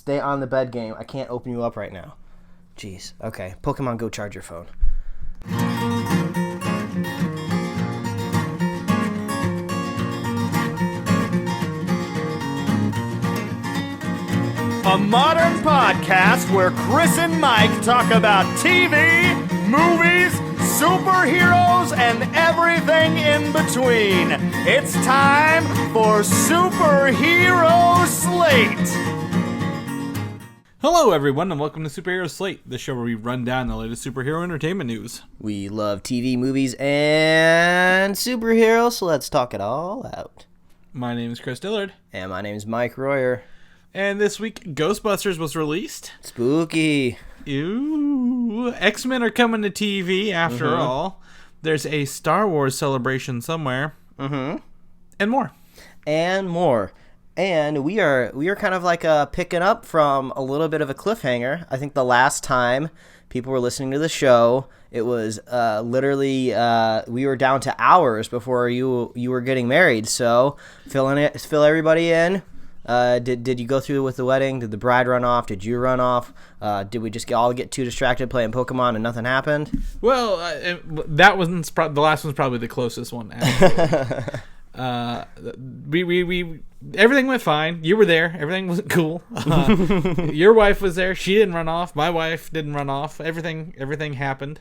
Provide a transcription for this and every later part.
Stay on the bed game. I can't open you up right now. Jeez. Okay. Pokemon Go, charge your phone. A modern podcast where Chris and Mike talk about TV, movies, superheroes, and everything in between. It's time for Superhero Slate. Hello, everyone, and welcome to Superhero Slate, the show where we run down the latest superhero entertainment news. We love TV, movies, and superheroes, so let's talk it all out. My name is Chris Dillard. And my name is Mike Royer. And this week, Ghostbusters was released. Spooky. Ew. X-Men are coming to TV after all. There's a Star Wars celebration somewhere. And more. And more. And we are kind of like picking up from a little bit of a cliffhanger. I think the last time people were listening to the show, it was literally we were down to hours before you were getting married. So fill everybody in. Did you go through with the wedding? Did the bride run off? Did you run off? Did we just all get too distracted playing Pokemon and nothing happened? Well, that wasn't the last one's probably the closest one. We everything went fine. You were there. Everything was cool. Your wife was there. She didn't run off. My wife didn't run off. Everything happened.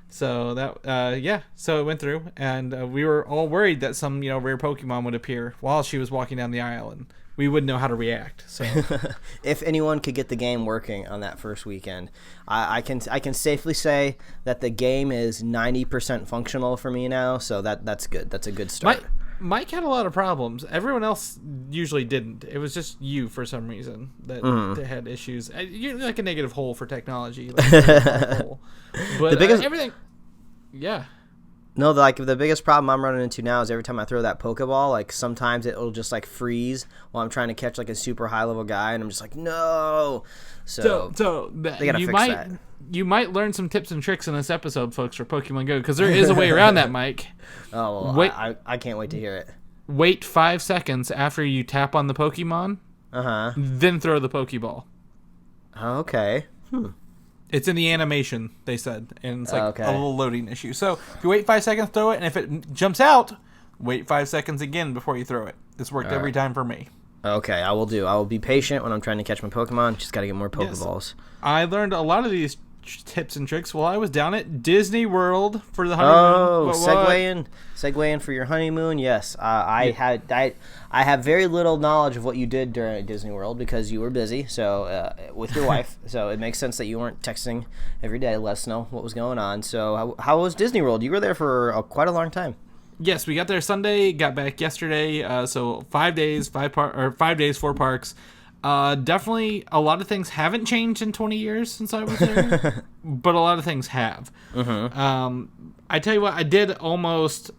So that so it went through, and we were all worried that some rare Pokemon would appear while she was walking down the aisle, and we wouldn't know how to react. So if anyone could get the game working on that first weekend, I can safely say that the game is 90% functional for me now. So that's good. That's a good start. Mike had a lot of problems. Everyone else usually didn't. It was just you for some reason that had issues. You're like a negative hole for technology. Like hole. But the biggest everything, yeah. No, the biggest problem I'm running into now is every time I throw that Pokeball, like sometimes it'll just like freeze while I'm trying to catch like a super high level guy, and I'm just like, no. So they gotta fix that. You might learn some tips and tricks in this episode, folks, for Pokemon Go, because there is a way around that, Mike. Oh, well, I can't wait to hear it. Wait 5 seconds after you tap on the Pokemon, then throw the Pokeball. Okay. It's in the animation, they said, and it's like a little loading issue. So if you wait 5 seconds, throw it, and if it jumps out, wait 5 seconds again before you throw it. This worked every time for me. Okay, I will do. I will be patient when I'm trying to catch my Pokemon. Just got to get more Pokeballs. Yes. I learned a lot of these tips and tricks while I was down at Disney World for the honeymoon. Oh, segue in for your honeymoon. Yes, I have very little knowledge of what you did during Disney World because you were busy. So with your wife, so it makes sense that you weren't texting every day to let us know what was going on. So how was Disney World? You were there for quite a long time. Yes, we got there Sunday, got back yesterday. So 5 days, 4 parks. Definitely a lot of things haven't changed in 20 years since I was there, but a lot of things have. I tell you what, I did almost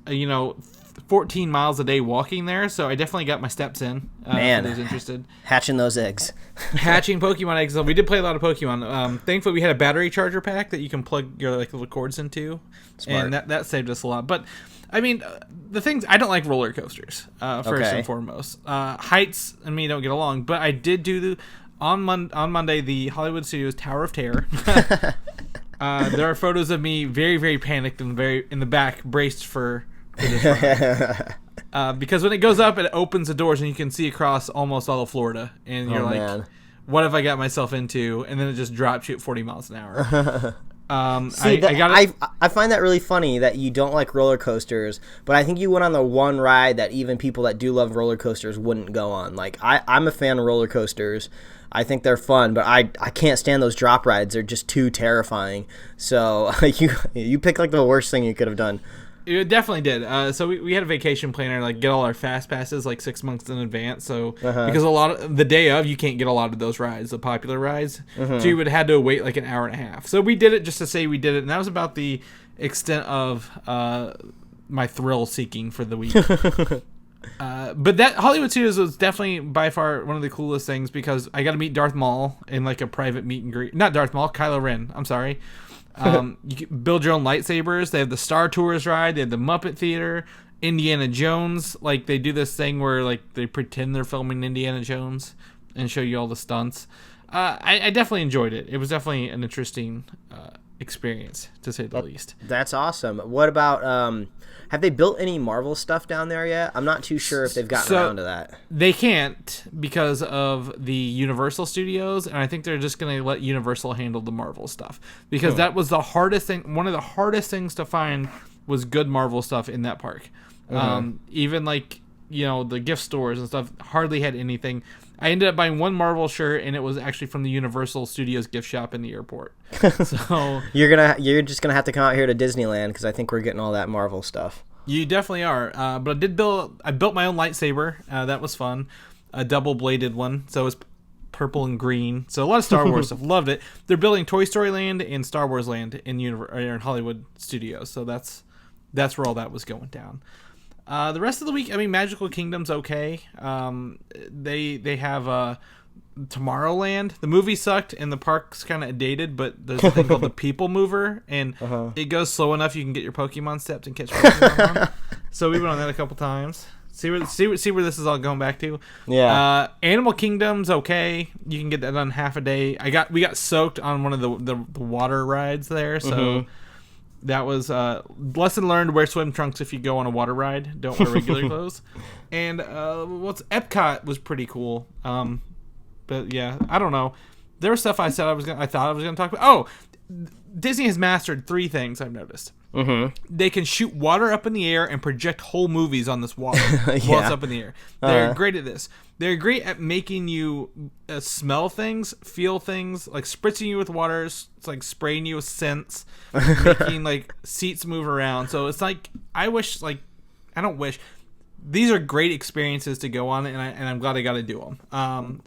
14 miles a day walking there, so I definitely got my steps in. Man, for those interested, hatching those eggs. Hatching Pokemon eggs. So we did play a lot of Pokemon. Thankfully, we had a battery charger pack that you can plug your little cords into. Smart. And that saved us a lot. But I mean, the things, I don't like roller coasters, first and foremost. Heights and me don't get along, but I did do on Monday the Hollywood Studios Tower of Terror. There are photos of me very, very panicked and very in the back, braced for this ride. Because when it goes up, it opens the doors and you can see across almost all of Florida, and you're man. What have I got myself into? And then it just drops you at 40 miles an hour. I find that really funny that you don't like roller coasters, but I think you went on the one ride that even people that do love roller coasters wouldn't go on. Like I'm a fan of roller coasters. I think they're fun, but I can't stand those drop rides. They're just too terrifying. So you picked like the worst thing you could have done. It definitely did. So we had a vacation planner, like get all our fast passes like 6 months in advance. So because a lot of the day of, you can't get a lot of those rides, the popular rides. So you would have had to wait like an hour and a half. So we did it just to say we did it, and that was about the extent of my thrill seeking for the week. But that Hollywood Studios was definitely by far one of the coolest things because I got to meet Darth Maul in like a private meet and greet. Not Darth Maul, Kylo Ren. I'm sorry. You can build your own lightsabers. They have the Star Tours ride. They have the Muppet Theater. Indiana Jones. Like they do this thing where like they pretend they're filming Indiana Jones and show you all the stunts. I definitely enjoyed it. It was definitely an interesting experience, to say the least. That's awesome. What about have they built any Marvel stuff down there yet? I'm not too sure if they've gotten around to that. They can't because of the Universal Studios, and I think they're just going to let Universal handle the Marvel stuff, because that was the hardest thing. One of the hardest things to find was good Marvel stuff in that park. Even like, the gift stores and stuff hardly had anything. I ended up buying one Marvel shirt, and it was actually from the Universal Studios gift shop in the airport. So you're just gonna have to come out here to Disneyland, because I think we're getting all that Marvel stuff. You definitely are. But I built my own lightsaber. That was fun. A double bladed one. So it was purple and green. So a lot of Star Wars stuff. Loved it. They're building Toy Story Land and Star Wars Land in Hollywood Studios. So that's where all that was going down. The rest of the week, Magical Kingdom's okay. They have Tomorrowland. The movie sucked and the park's kind of dated, but there's a thing called the People Mover, and it goes slow enough you can get your Pokemon steps and catch Pokemon. So we went on that a couple times. See where this is all going back to. Yeah. Animal Kingdom's okay. You can get that done half a day. We got soaked on one of the water rides there, so. That was lesson learned: wear swim trunks if you go on a water ride. Don't wear regular clothes. And Epcot was pretty cool. But yeah, I don't know. There was stuff I thought I was gonna talk about. Oh, Disney has mastered 3 things I've noticed. They can shoot water up in the air and project whole movies on this water while it's up in the air. They're great at this. They're great at making you smell things, feel things, like spritzing you with water. It's like spraying you with scents, making like seats move around. So it's like, I don't wish. These are great experiences to go on, and I'm glad I got to do them.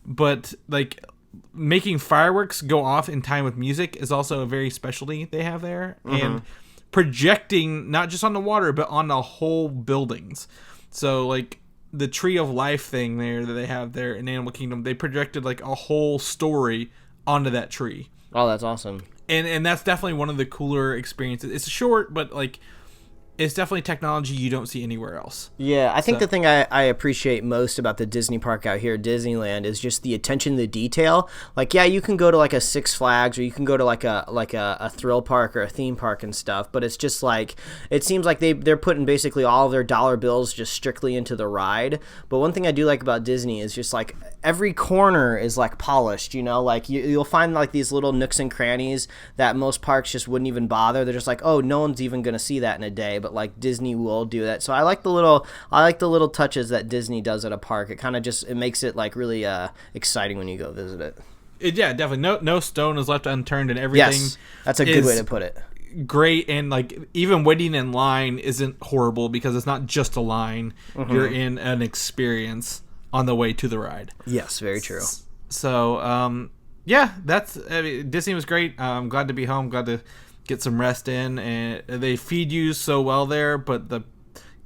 But like making fireworks go off in time with music is also a very specialty they have there, and projecting not just on the water but on the whole buildings. So like the Tree of Life thing there that they have there in Animal Kingdom, they projected like a whole story onto that tree. Oh, that's awesome. And that's definitely one of the cooler experiences. It's short, but like it's definitely technology you don't see anywhere else. Yeah, I think the thing I appreciate most about the Disney park out here, Disneyland, is just the attention to detail. Like, yeah, you can go to like a Six Flags, or you can go to like a thrill park or a theme park and stuff, but it's just like, it seems like they're putting basically all of their dollar bills just strictly into the ride. But one thing I do like about Disney is just like every corner is like polished, like you'll find like these little nooks and crannies that most parks just wouldn't even bother. They're just like, oh, no one's even going to see that in a day. But like Disney will do that. So I like the little touches that Disney does at a park. It kind of it makes it like really exciting when you go visit it. Yeah, definitely. No stone is left unturned, and everything. Yes, that's a good way to put it. Great, and like even waiting in line isn't horrible because it's not just a line. You're in an experience on the way to the ride. Yes, very true. So yeah, Disney was great. I'm glad to be home. Glad to get some rest in, and they feed you so well there. But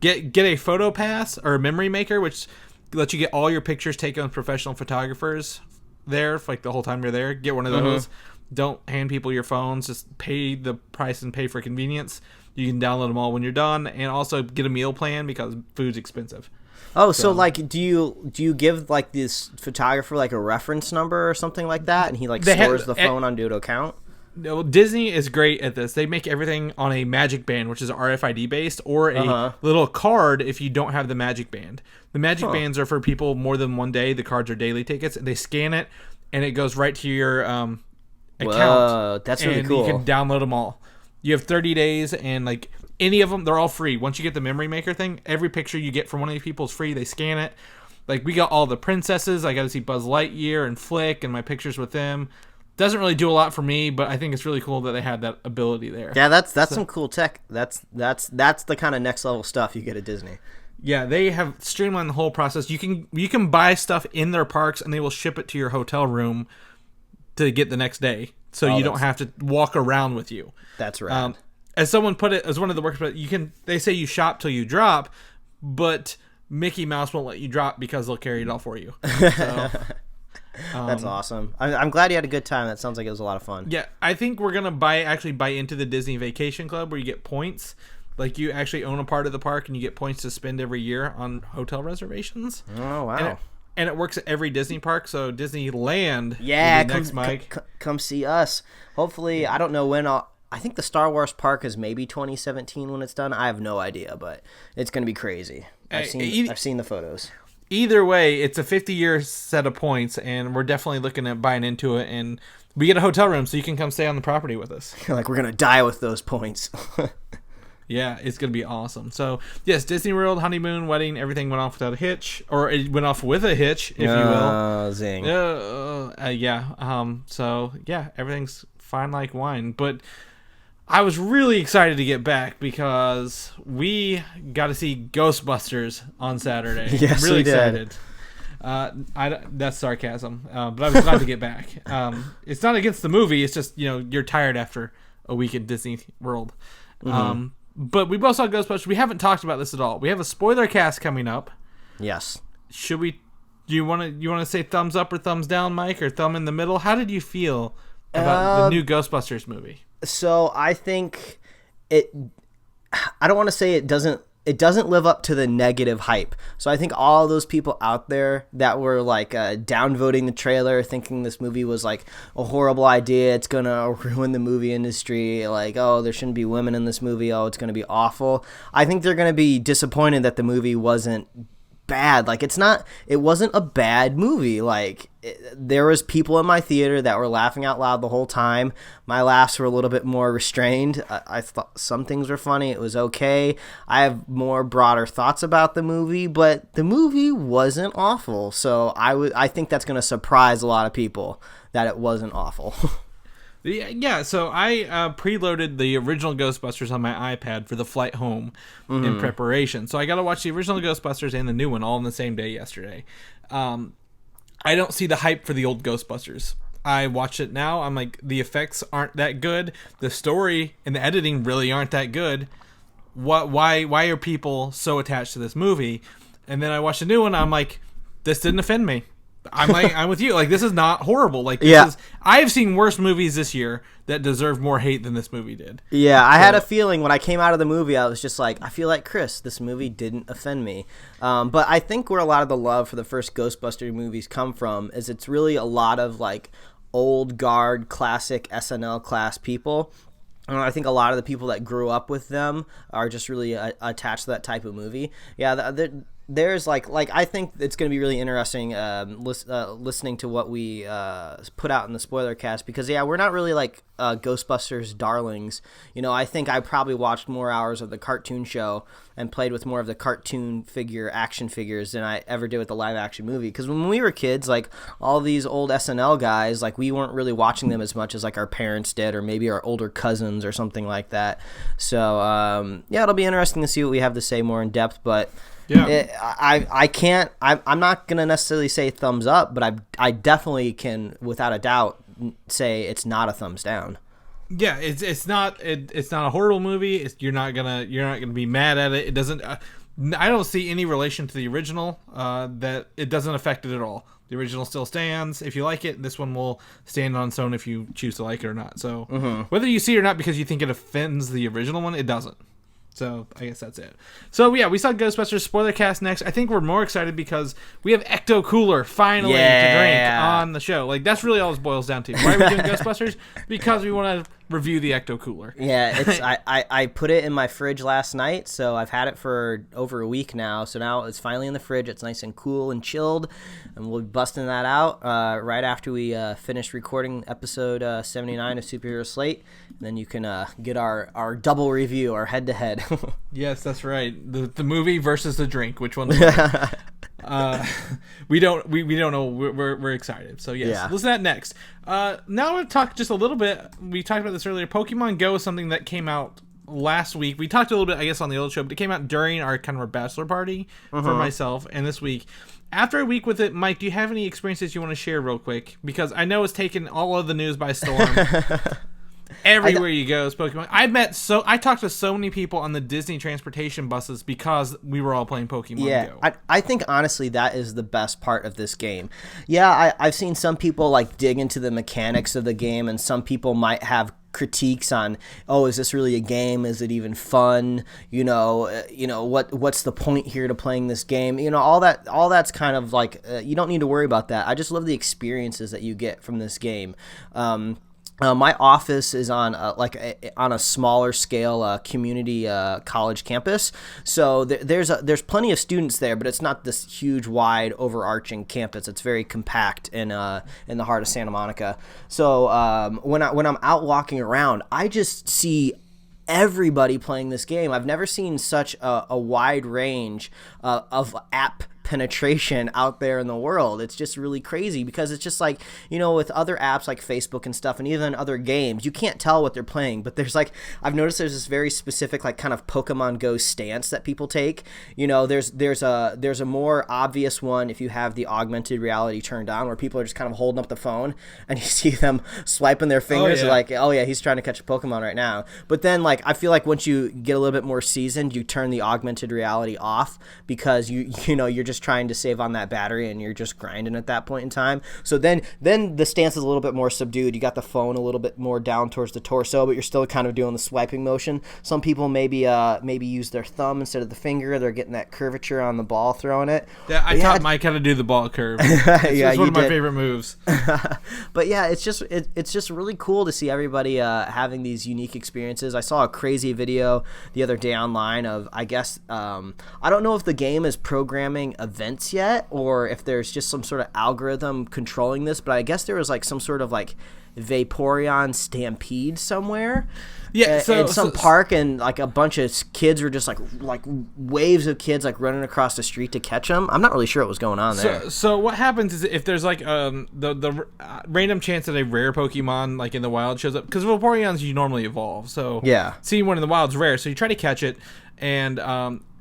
get a photo pass or a memory maker, which lets you get all your pictures taken with professional photographers there for like the whole time you're there. Get one of those. Don't hand people your phones. Just pay the price and pay for convenience. You can download them all when you're done, and also get a meal plan because food's expensive. Oh, so like, do you give like this photographer like a reference number or something like that, and he like stores the phone onto an account? No, Disney is great at this. They make everything on a Magic Band, which is RFID based, or a little card if you don't have the Magic Band. The Magic Bands are for people more than one day. The cards are daily tickets, and they scan it, and it goes right to your account. Whoa, that's really cool. You can download them all. You have 30 days, and like any of them, they're all free. Once you get the memory maker thing, every picture you get from one of these people is free. They scan it. Like, we got all the princesses. I got to see Buzz Lightyear and Flick and my pictures with them. Doesn't really do a lot for me, but I think it's really cool that they have that ability there. Yeah, that's some cool tech. That's the kind of next level stuff you get at Disney. Yeah, they have streamlined the whole process. You can buy stuff in their parks, and they will ship it to your hotel room to get the next day, so you don't have to walk around with you. That's right. As someone put it, as one of the workers put it, they say you shop till you drop, but Mickey Mouse won't let you drop because they'll carry it all for you. So, that's awesome. I'm glad you had a good time. That sounds like it was a lot of fun. Yeah, I think we're gonna buy into the Disney Vacation Club where you get points. Like, you actually own a part of the park and you get points to spend every year on hotel reservations. Oh, wow. and it works at every Disney park. So Disneyland, yeah, will be next, Mike. Come see us. Hopefully, I don't know when. I think the Star Wars park is maybe 2017 when it's done. I have no idea, but it's going to be crazy. I've seen the photos. Either way, it's a 50-year set of points, and we're definitely looking at buying into it. And we get a hotel room, so you can come stay on the property with us. Like, we're going to die with those points. Yeah, it's going to be awesome. So, yes, Disney World, honeymoon, wedding, everything went off without a hitch. Or it went off with a hitch, if you will. Zing. So, yeah, everything's fine like wine. But I was really excited to get back because we got to see Ghostbusters on Saturday. Yes, really we excited. That's sarcasm, but I was glad to get back. It's not against the movie. It's just, you're tired after a week at Disney World. Mm-hmm. But we both saw Ghostbusters. We haven't talked about this at all. We have a spoiler cast coming up. Yes. Should we? Do you want to say thumbs up or thumbs down, Mike, or thumb in the middle? How did you feel about the new Ghostbusters movie? So I think I don't want to say it doesn't live up to the negative hype. So I think all those people out there that were like downvoting the trailer, thinking this movie was like a horrible idea, it's gonna ruin the movie industry, like, oh, there shouldn't be women in this movie, oh, it's gonna be awful. I think they're gonna be disappointed that the movie wasn't bad. Like, it wasn't a bad movie. Like, there was people in my theater that were laughing out loud the whole time. My laughs were a little bit more restrained. I thought some things were funny. It was okay. I have more broader thoughts about the movie, but the movie wasn't awful. So I think that's going to surprise a lot of people that it wasn't awful. Yeah, so I preloaded the original Ghostbusters on my iPad for the flight home in preparation. So I got to watch the original Ghostbusters and the new one all on the same day yesterday. I don't see the hype for the old Ghostbusters. I watch it now. I'm like, the effects aren't that good. The story and the editing really aren't that good. Why are people so attached to this movie? And then I watch the new one. I'm like, this didn't offend me. I'm with you. Like, this is not horrible. Like, I've seen worse movies this year that deserve more hate than this movie did. Yeah, I had a feeling when I came out of the movie, I was just like, I feel like Chris, this movie didn't offend me. But I think where a lot of the love for the first Ghostbuster movies come from is it's really a lot of like old guard, classic SNL class people. And I think a lot of the people that grew up with them are just really attached to that type of movie. Yeah, there's like I think it's going to be really interesting listening to what we put out in the spoiler cast, because we're not really like Ghostbusters darlings. I think I probably watched more hours of the cartoon show and played with more of the cartoon action figures than I ever did with the live action movie, because when we were kids, like all these old SNL guys, like we weren't really watching them as much as like our parents did, or maybe our older cousins or something like that. So it'll be interesting to see what we have to say more in depth, but I'm not gonna necessarily say thumbs up, but I definitely can without a doubt say it's not a thumbs down. Yeah, it's not a horrible movie. You're not gonna be mad at it. It doesn't. I don't see any relation to the original. That it doesn't affect it at all. The original still stands. If you like it, this one will stand on its own if you choose to like it or not. So whether you see it or not because you think it offends the original one, it doesn't. So I guess that's it. So yeah, we saw Ghostbusters spoiler cast next. I think we're more excited because we have Ecto Cooler finally to drink on the show. Like, that's really all it boils down to. Why are we doing Ghostbusters? Because we want to review the Ecto Cooler. Yeah, I put it in my fridge last night, so I've had it for over a week now. So now it's finally in the fridge. It's nice and cool and chilled, and we'll be busting that out right after we finish recording episode 79 of Superhero Slate. And then you can get our double review, our head-to-head. Yes, that's right. The movie versus the drink. Which one's we don't know. We're excited. So yes, listen to that next. Now we'll talk just a little bit. We talked about this earlier. Pokemon Go is something that came out last week. We talked a little bit, I guess, on the old show, but it came out during our kind of our bachelor party for myself. And this week, after a week with it, Mike, do you have any experiences you want to share real quick? Because I know it's taken all of the news by storm. Everywhere you go is Pokemon. I talked to so many people on the Disney transportation buses because we were all playing Pokemon Go. I think honestly that is the best part of this game. Yeah, I've seen some people like dig into the mechanics of the game, and some people might have critiques on, oh, is this really a game? Is it even fun? What's the point here to playing this game? All that's kind of like, you don't need to worry about that. I just love the experiences that you get from this game. My office is on on a smaller scale community college campus, so there's plenty of students there, but it's not this huge, wide, overarching campus. It's very compact in the heart of Santa Monica. So when I'm out walking around, I just see everybody playing this game. I've never seen such a wide range of app penetration out there in the world. It's just really crazy because it's just like, with other apps like Facebook and stuff, and even other games, you can't tell what they're playing, but there's I've noticed there's this very specific kind of Pokemon Go stance that people take. There's a more obvious one if you have the augmented reality turned on, where people are just kind of holding up the phone and you see them swiping their fingers. Oh, yeah. Oh yeah, he's trying to catch a Pokemon right now. But then I feel like once you get a little bit more seasoned, you turn the augmented reality off because you're just trying to save on that battery and you're just grinding at that point in time. So then the stance is a little bit more subdued. You got the phone a little bit more down towards the torso, but you're still kind of doing the swiping motion. Some people maybe use their thumb instead of the finger. They're getting that curvature on the ball throwing it. Yeah, I taught Mike how to do the ball curve. It's one of my favorite moves. But yeah, it's just really cool to see everybody having these unique experiences. I saw a crazy video the other day online of, I guess, I don't know if the game is programming events yet or if there's just some sort of algorithm controlling this, but I guess there was some sort of Vaporeon stampede somewhere. Yeah, in some park, and a bunch of kids were just like waves of kids running across the street to catch them. I'm not really sure what was going on there. So what happens is if there's the random chance that a rare Pokemon in the wild shows up, because Vaporeons you normally evolve. So yeah, seeing one in the wild is rare. So you try to catch it, and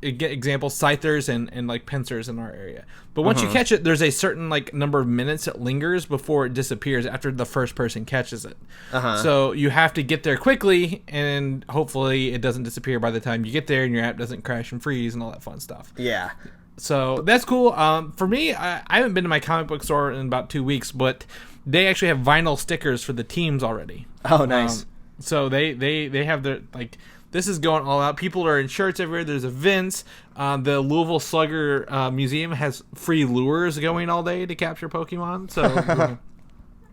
get examples, Scythers and Pincers in our area. But once you catch it, there's a certain number of minutes it lingers before it disappears after the first person catches it. So you have to get there quickly, and hopefully it doesn't disappear by the time you get there, and your app doesn't crash and freeze and all that fun stuff. Yeah. So that's cool. For me, I haven't been to my comic book store in about 2 weeks, but they actually have vinyl stickers for the teams already. Oh, nice. So they have their this is going all out. People are in shirts everywhere. There's events. The Louisville Slugger Museum has free lures going all day to capture Pokemon. So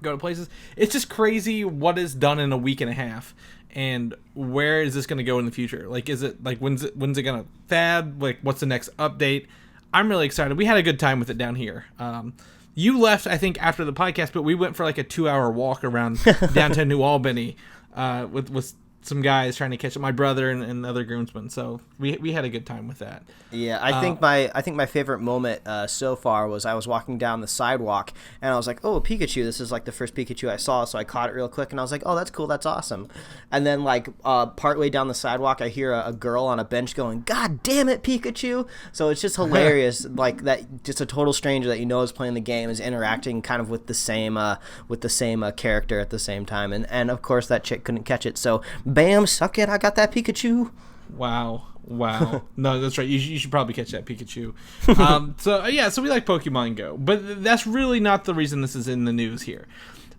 go to places. It's just crazy what is done in a week and a half, and where is this going to go in the future? Is it when's it going to fad? What's the next update? I'm really excited. We had a good time with it down here. You left, I think, after the podcast, but we went for a 2-hour walk around downtown New Albany with some guys trying to catch my brother and other groomsmen. So we had a good time with that. Yeah, I think my favorite moment so far was I was walking down the sidewalk and I was like, oh, a Pikachu. This is the first Pikachu I saw, so I caught it real quick and I was like, oh, that's cool, that's awesome. And then partway down the sidewalk, I hear a girl on a bench going, God damn it, Pikachu. So it's just hilarious, that just a total stranger that is playing the game is interacting kind of with the same character at the same time. And of course that chick couldn't catch it, so bam, suck it, I got that Pikachu. Wow. No, that's right. You should probably catch that Pikachu. So we like Pokemon Go, but that's really not the reason this is in the news here.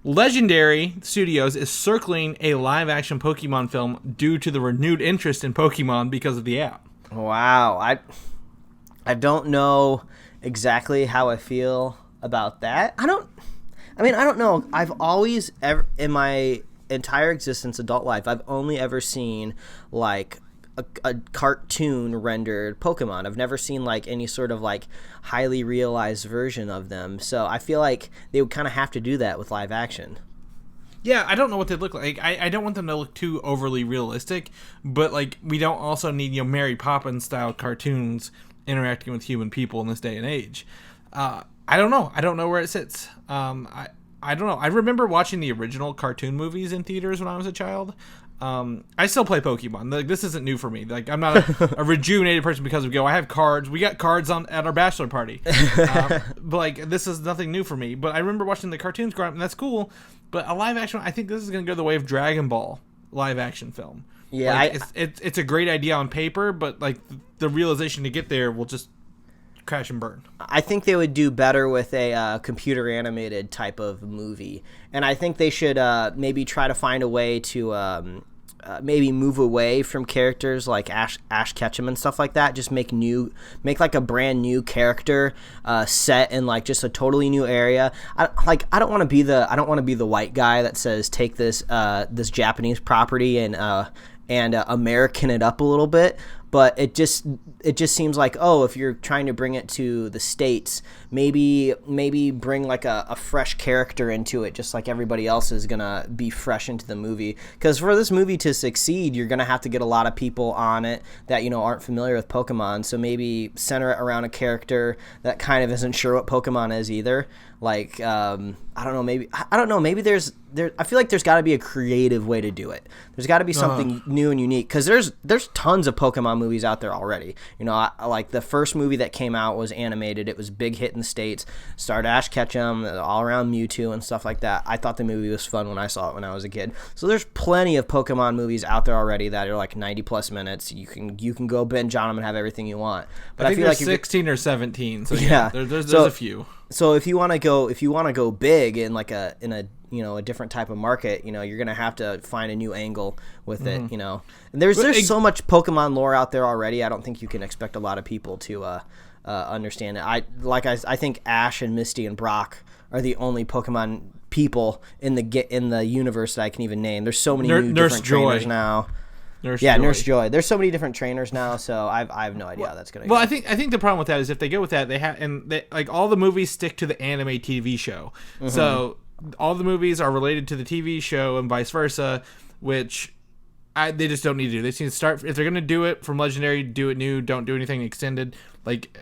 Legendary Studios is circling a live-action Pokemon film due to the renewed interest in Pokemon because of the app. Wow, I don't know exactly how I feel about that. I don't know. I've always in my entire existence, adult life, I've only ever seen a cartoon rendered Pokemon. I've never seen any sort of highly realized version of them. So I feel like they would kind of have to do that with live action. Yeah, I don't know what they look like. I don't want them to look too overly realistic, but we don't also need Mary Poppins style cartoons interacting with human people in this day and age. I don't know. I don't know where it sits. I don't know. I remember watching the original cartoon movies in theaters when I was a child. I still play Pokemon. This isn't new for me. I'm not a rejuvenated person because of Go. I have cards. We got cards at our bachelor party. But this is nothing new for me. But I remember watching the cartoons growing up, and that's cool. But a live action, I think this is going to go the way of Dragon Ball live action film. Yeah, it's a great idea on paper, but the realization to get there will just crash and burn. I think they would do better with a computer animated type of movie, and I think they should maybe try to find a way to maybe move away from characters like Ash Ketchum and stuff like that. Just make like a brand new character set in like just a totally new area. I don't want to be the white guy that says take this Japanese property and American it up a little bit. But it just seems like, oh, if you're trying to bring it to the States, maybe bring like a fresh character into it, just like everybody else is gonna be fresh into the movie. Because for this movie to succeed, you're gonna have to get a lot of people on it that aren't familiar with Pokemon. So maybe center it around a character that kind of isn't sure what Pokemon is either. Like I don't know. Maybe I feel like there's got to be a creative way to do it. There's got to be something new and unique, because there's tons of Pokemon movies out there already. I like the first movie that came out was animated. It was a big hit in the States. Starred Ash Ketchum, all around Mewtwo and stuff like that. I thought the movie was fun when I saw it when I was a kid. So there's plenty of Pokemon movies out there already that are like 90 plus minutes. You can go binge on them and have everything you want. But I think feel like 16 or 17. So yeah, there's a few. So if you want to go big in like a different type of market, you're gonna have to find a new angle with it. And there's so much Pokemon lore out there already. I don't think you can expect a lot of people to understand it. I think Ash and Misty and Brock are the only Pokemon people in the universe that I can even name. There's so many different trainers now. Nurse Joy. There's so many different trainers now, so I have no idea how that's gonna go. Well, I think the problem with that is if they go with that, they all the movies stick to the anime TV show. Mm-hmm. So all the movies are related to the TV show and vice versa, which they just don't need to do. They just need to start, if they're gonna do it from Legendary, do it new. Don't do anything extended. Like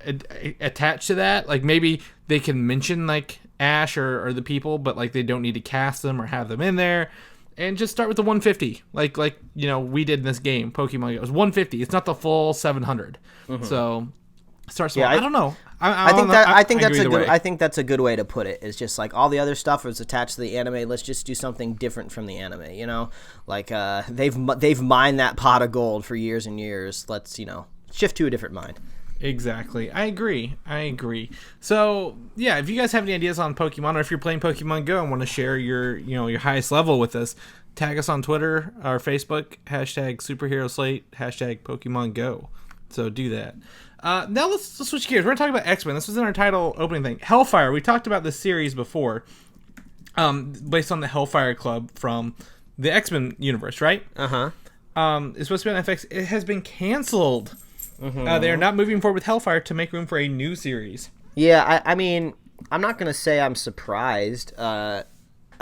attached to that, like maybe they can mention like Ash or the people, but like they don't need to cast them or have them in there. And just start with the 150, like we did in this game, Pokemon Go. It was 150. It's not the full 700. Mm-hmm. So start small. I don't know. I think that's a good way to put it. It's just like all the other stuff is attached to the anime. Let's just do something different from the anime. Like they've mined that pot of gold for years and years. Let's shift to a different mind. Exactly. I agree. So, yeah, if you guys have any ideas on Pokemon, or if you're playing Pokemon Go and want to share your highest level with us, tag us on Twitter or Facebook, #SuperheroSlate, #Pokemon Go. So do that. Now let's switch gears. We're going to talk about X-Men. This was in our title opening thing. Hellfire. We talked about this series before, based on the Hellfire Club from the X-Men universe, right? Uh-huh. It's supposed to be on FX. It has been canceled. Mm-hmm. They are not moving forward with Hellfire to make room for a new series. Yeah, I mean, I'm not going to say I'm surprised. I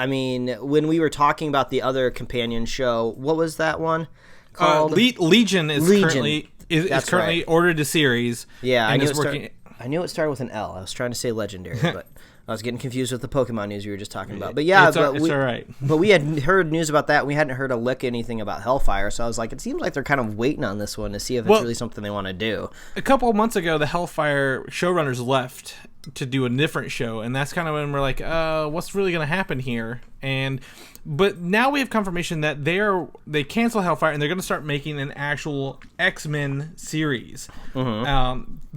mean, when we were talking about the other companion show, what was that one called? Legion is currently right. ordered a series. Yeah, I knew it started with an L. I was trying to say Legendary, but I was getting confused with the Pokemon news we were just talking about. But yeah, it's all right. But we had heard news about that. We hadn't heard a lick anything about Hellfire, so I was like, it seems like they're kind of waiting on this one to see if it's really something they want to do. A couple of months ago, the Hellfire showrunners left to do a different show, and that's kind of when we're like, what's really going to happen here? But now we have confirmation that they cancel Hellfire and they're going to start making an actual X-Men series,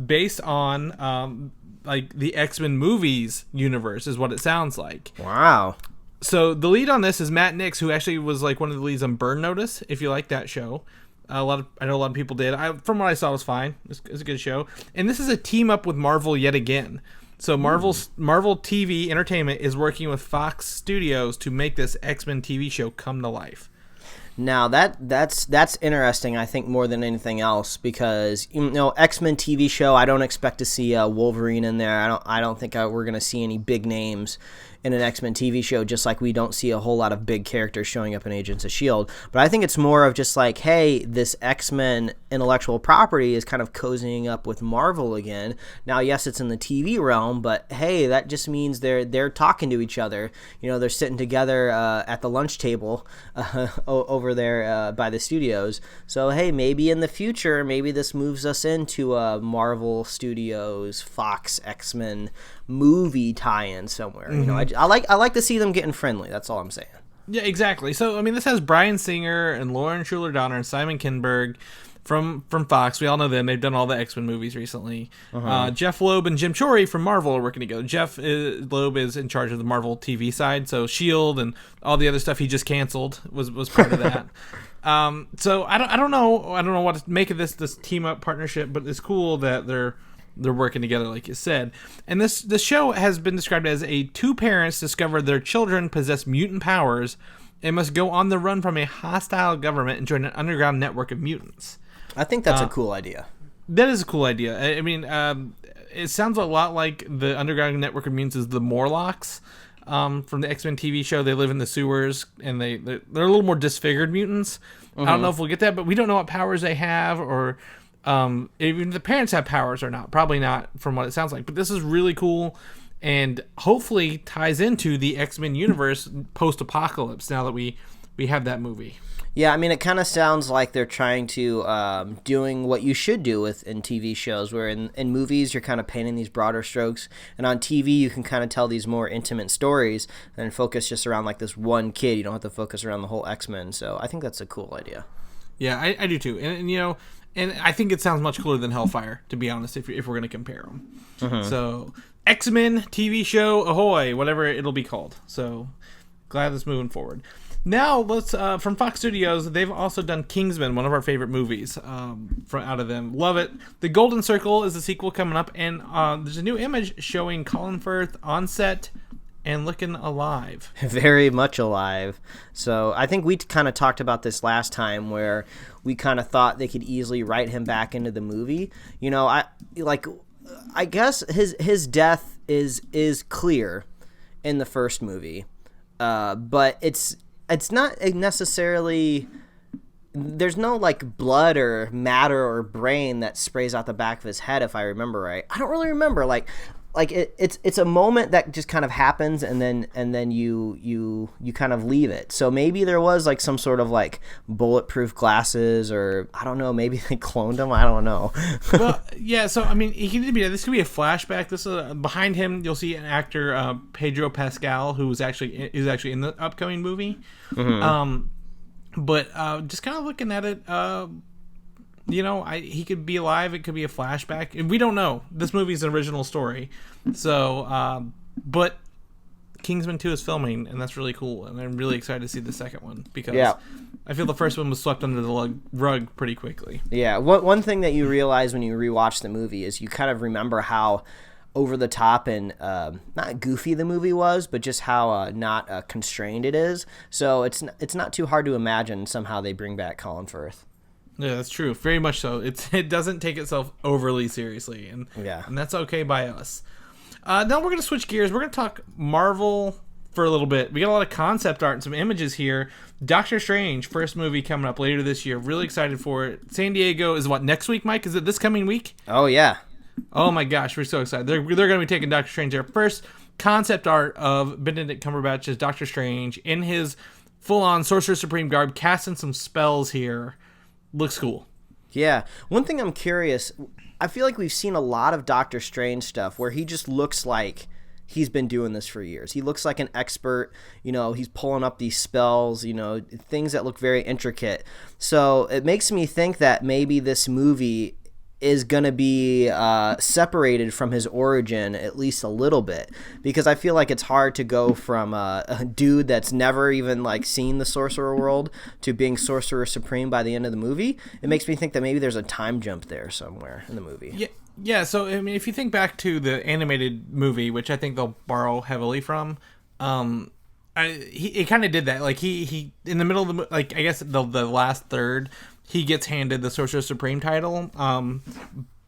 based on like the X-Men movies universe is what it sounds like. Wow. So the lead on this is Matt Nix, who actually was like one of the leads on Burn Notice, if you like that show. I know a lot of people did. From what I saw, it was fine. It's a good show. And this is a team up with Marvel yet again. So Marvel TV Entertainment is working with Fox Studios to make this X-Men TV show come to life. Now that's interesting. I think more than anything else, because X-Men TV show, I don't expect to see Wolverine in there. I don't think we're gonna see any big names in an X-Men TV show, just like we don't see a whole lot of big characters showing up in Agents of S.H.I.E.L.D. But I think it's more of just like, hey, this X-Men intellectual property is kind of cozying up with Marvel again. Now, yes, it's in the TV realm, but hey, that just means they're talking to each other. They're sitting together at the lunch table over there by the studios. So, hey, maybe in the future, maybe this moves us into a Marvel Studios, Fox, X-Men movie tie-in somewhere. Mm-hmm. I like to see them getting friendly. That's all I'm saying. Yeah, exactly. So I mean, this has Bryan Singer and Lauren Shuler Donner and Simon Kinberg. from Fox. We all know them. They've done all the X-Men movies recently. Jeph Loeb and Jim Chory from Marvel are working together. Loeb is in charge of the Marvel TV side, so S.H.I.E.L.D. and all the other stuff he just canceled was part of that. So I don't know what to make of this team up partnership, but it's cool that they're working together, like you said. And this show has been described as two parents discover their children possess mutant powers and must go on the run from a hostile government and join an underground network of mutants. I think that's a cool idea. That is a cool idea. I mean, it sounds a lot like the underground network of mutants is the Morlocks from the X-Men TV show. They live in the sewers, and they're a little more disfigured mutants. I don't know if we'll get that, but we don't know what powers they have, or even if the parents have powers or not. Probably not, from what it sounds like. But this is really cool, and hopefully ties into the X-Men universe post-apocalypse now that we have that movie. Yeah, I mean, it kind of sounds like they're trying to doing what you should do in TV shows, where in movies you're kind of painting these broader strokes, and on TV you can kind of tell these more intimate stories and focus just around like this one kid. You don't have to focus around the whole X-Men. So I think that's a cool idea. Yeah, I do too, and you know, and I think it sounds much cooler than Hellfire, to be honest, if we're going to compare them. So X-Men TV show, ahoy, whatever it'll be called. So glad it's moving forward. Now let's from Fox Studios. They've also done Kingsmen, one of our favorite movies. Out of them, love it. The Golden Circle is the sequel coming up, and there's a new image showing Colin Firth on set and looking alive. Very much alive. So I think we kind of talked about this last time, where we kind of thought they could easily write him back into the movie. You know, I guess his death is clear in the first movie, but it's not necessarily. There's no like blood or matter or brain that sprays out the back of his head, if I remember right. I don't really remember. It's a moment that just kind of happens, and then you kind of leave it. So maybe there was like some sort of like bulletproof glasses, or I don't know, maybe they cloned him. I don't know. Well, yeah. So I mean, this could be a flashback. This behind him, you'll see an actor, Pedro Pascal, who is actually in the upcoming movie. But just kind of looking at it. You know, he could be alive. It could be a flashback. And we don't know. This movie's an original story. So, but Kingsman 2 is filming, and that's really cool. And I'm really excited to see the second one, because I feel the first one was swept under the rug pretty quickly. Yeah. One thing that you realize when you rewatch the movie is you kind of remember how over the top and not goofy the movie was, but just how not constrained it is. So it's not too hard to imagine somehow they bring back Colin Firth. Yeah, that's true. Very much so. It doesn't take itself overly seriously, and that's okay by us. Now we're going to switch gears. We're going to talk Marvel for a little bit. We got a lot of concept art and some images here. Doctor Strange, first movie coming up later this year. Really excited for it. San Diego is what, next week, Mike? Is it this coming week? Oh, yeah. Oh, my gosh. We're so excited. They're going to be taking Doctor Strange there. First concept art of Benedict Cumberbatch as Doctor Strange in his full-on Sorcerer Supreme garb, casting some spells here. Looks cool. Yeah. One thing I'm curious, I feel like we've seen a lot of Doctor Strange stuff where he just looks like he's been doing this for years. He looks like an expert. You know, he's pulling up these spells, you know, things that look very intricate. So it makes me think that maybe this movie is going to be separated from his origin at least a little bit, because I feel like it's hard to go from a dude that's never even like seen the sorcerer world to being Sorcerer Supreme by the end of the movie. It makes me think that maybe there's a time jump there somewhere in the movie. Yeah. So I mean, if you think back to the animated movie, which I think they'll borrow heavily from, he kind of did that. Like he in the middle of the, like, I guess the last third, he gets handed the Sorcerer Supreme title.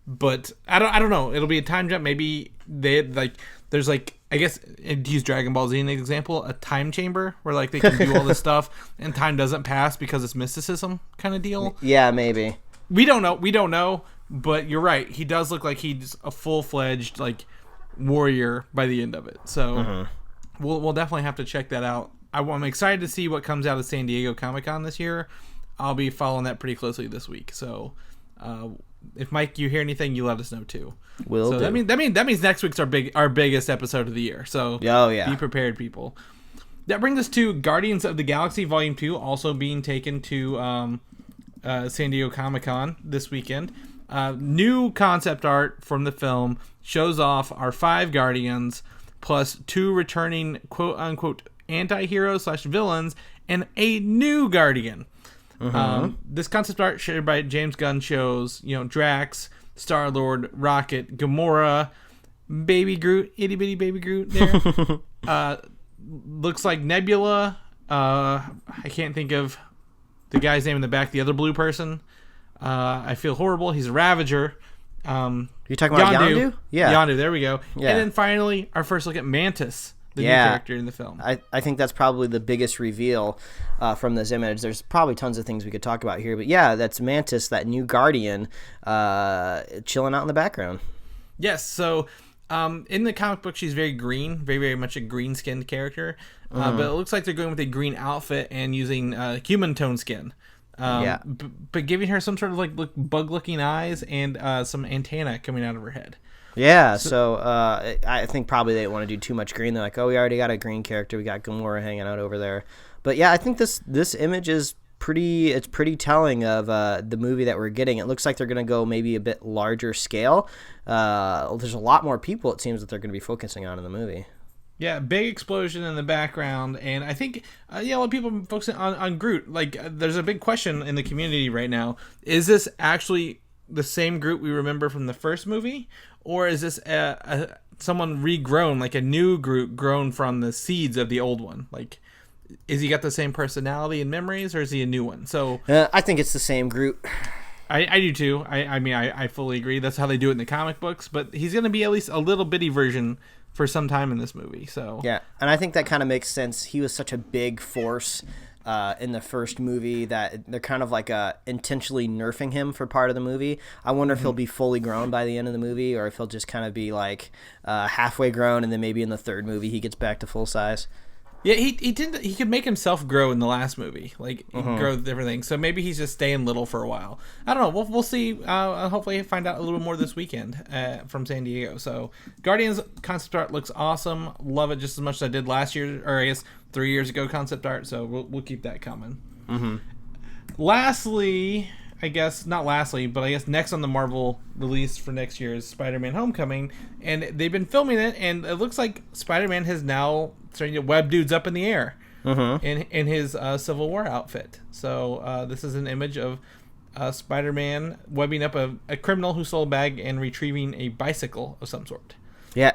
But I don't know. It'll be a time jump. Maybe there's like, I guess, to use Dragon Ball Z as an example, a time chamber where like they can do all this stuff and time doesn't pass because it's mysticism kind of deal. Yeah, maybe. We don't know. But you're right. He does look like he's a full-fledged like warrior by the end of it. So we'll definitely have to check that out. I'm excited to see what comes out of San Diego Comic-Con this year. I'll be following that pretty closely this week. So if Mike, you hear anything, you let us know too. Will do. That means next week's our biggest episode of the year. So be prepared, people. That brings us to Guardians of the Galaxy Volume 2, also being taken to San Diego Comic-Con this weekend. New concept art from the film shows off our 5 Guardians plus 2 returning quote-unquote anti-heroes / villains and a new Guardian. This concept art shared by James Gunn shows, Drax, Star-Lord, Rocket, Gamora, Baby Groot, itty-bitty Baby Groot there. Looks like Nebula. I can't think of the guy's name in the back, the other blue person. I feel horrible. He's a Ravager. You talking about Yondu? Yeah. Yondu, there we go. Yeah. And then finally, our first look at Mantis, the new character in the film. I think that's probably the biggest reveal from this image. There's probably tons of things we could talk about here. But yeah, that's Mantis, that new Guardian, chilling out in the background. Yes, so in the comic book, she's very green, very, very much a green-skinned character. But it looks like they're going with a green outfit and using human tone skin. But giving her some sort of bug-looking eyes and some antenna coming out of her head. Yeah, so I think probably they didn't want to do too much green. They're like, oh, we already got a green character. We got Gamora hanging out over there. But yeah, I think this image is pretty telling of the movie that we're getting. It looks like they're going to go maybe a bit larger scale. There's a lot more people, it seems, that they're going to be focusing on in the movie. Yeah, big explosion in the background, and I think a lot of people focusing on Groot. There's a big question in the community right now: is this actually the same Groot we remember from the first movie, or is this someone regrown, like a new Groot grown from the seeds of the old one? Is he got the same personality and memories, or is he a new one? So I think it's the same Groot. I do too. I fully agree. That's how they do it in the comic books. But he's going to be at least a little bitty version for some time in this movie. So yeah, and I think that kind of makes sense. He was such a big force in the first movie that they're kind of intentionally nerfing him for part of the movie. I wonder if he'll be fully grown by the end of the movie, or if he'll just kind of be halfway grown, and then maybe in the third movie he gets back to full size. Yeah, he could make himself grow in the last movie, he could grow different things. So maybe he's just staying little for a while. I don't know. We'll see. Hopefully, find out a little more this weekend from San Diego. So Guardians concept art looks awesome. Love it just as much as I did last year, or I guess 3 years ago concept art. So we'll keep that coming. Lastly, I guess next on the Marvel release for next year is Spider-Man: Homecoming, and they've been filming it, and it looks like Spider-Man has now starting to web dudes up in the air in his Civil War outfit. So this is an image of Spider-Man webbing up a criminal who stole a bag and retrieving a bicycle of some sort. Yeah,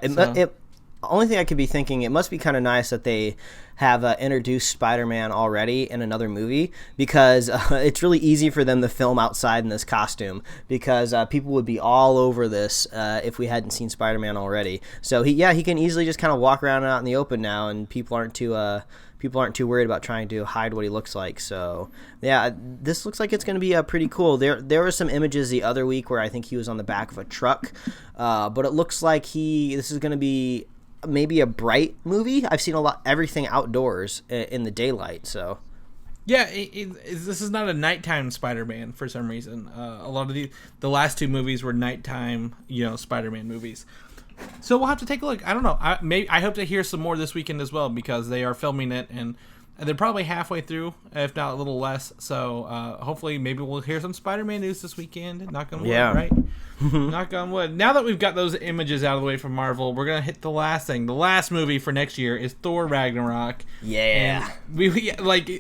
only thing I could be thinking, it must be kind of nice that they have introduced Spider-Man already in another movie, because it's really easy for them to film outside in this costume, because people would be all over this if we hadn't seen Spider-Man already. So he can easily just kind of walk around out in the open now, and people aren't too worried about trying to hide what he looks like. So yeah, this looks like it's going to be pretty cool. There were some images the other week where I think he was on the back of a truck, but it looks like this is going to be maybe a bright movie. I've seen everything outdoors in the daylight. So yeah, this is not a nighttime Spider-Man for some reason. A lot of the last 2 movies were nighttime, Spider-Man movies. So we'll have to take a look. I don't know. I hope to hear some more this weekend as well, because they are filming it, and they're probably halfway through, if not a little less. So hopefully maybe we'll hear some Spider-Man news this weekend. Knock on wood, right? Knock on wood. Now that we've got those images out of the way from Marvel, we're going to hit the last thing. The last movie for next year is Thor Ragnarok. Yeah. And we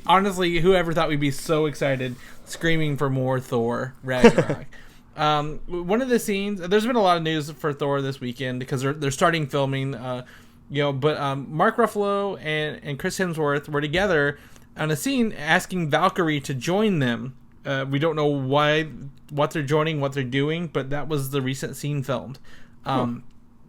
honestly, whoever thought we'd be so excited screaming for more Thor Ragnarok. One of the scenes, there's been a lot of news for Thor this weekend because they're starting filming, but Mark Ruffalo and Chris Hemsworth were together on a scene asking Valkyrie to join them. We don't know what they're joining, what they're doing, but that was the recent scene filmed.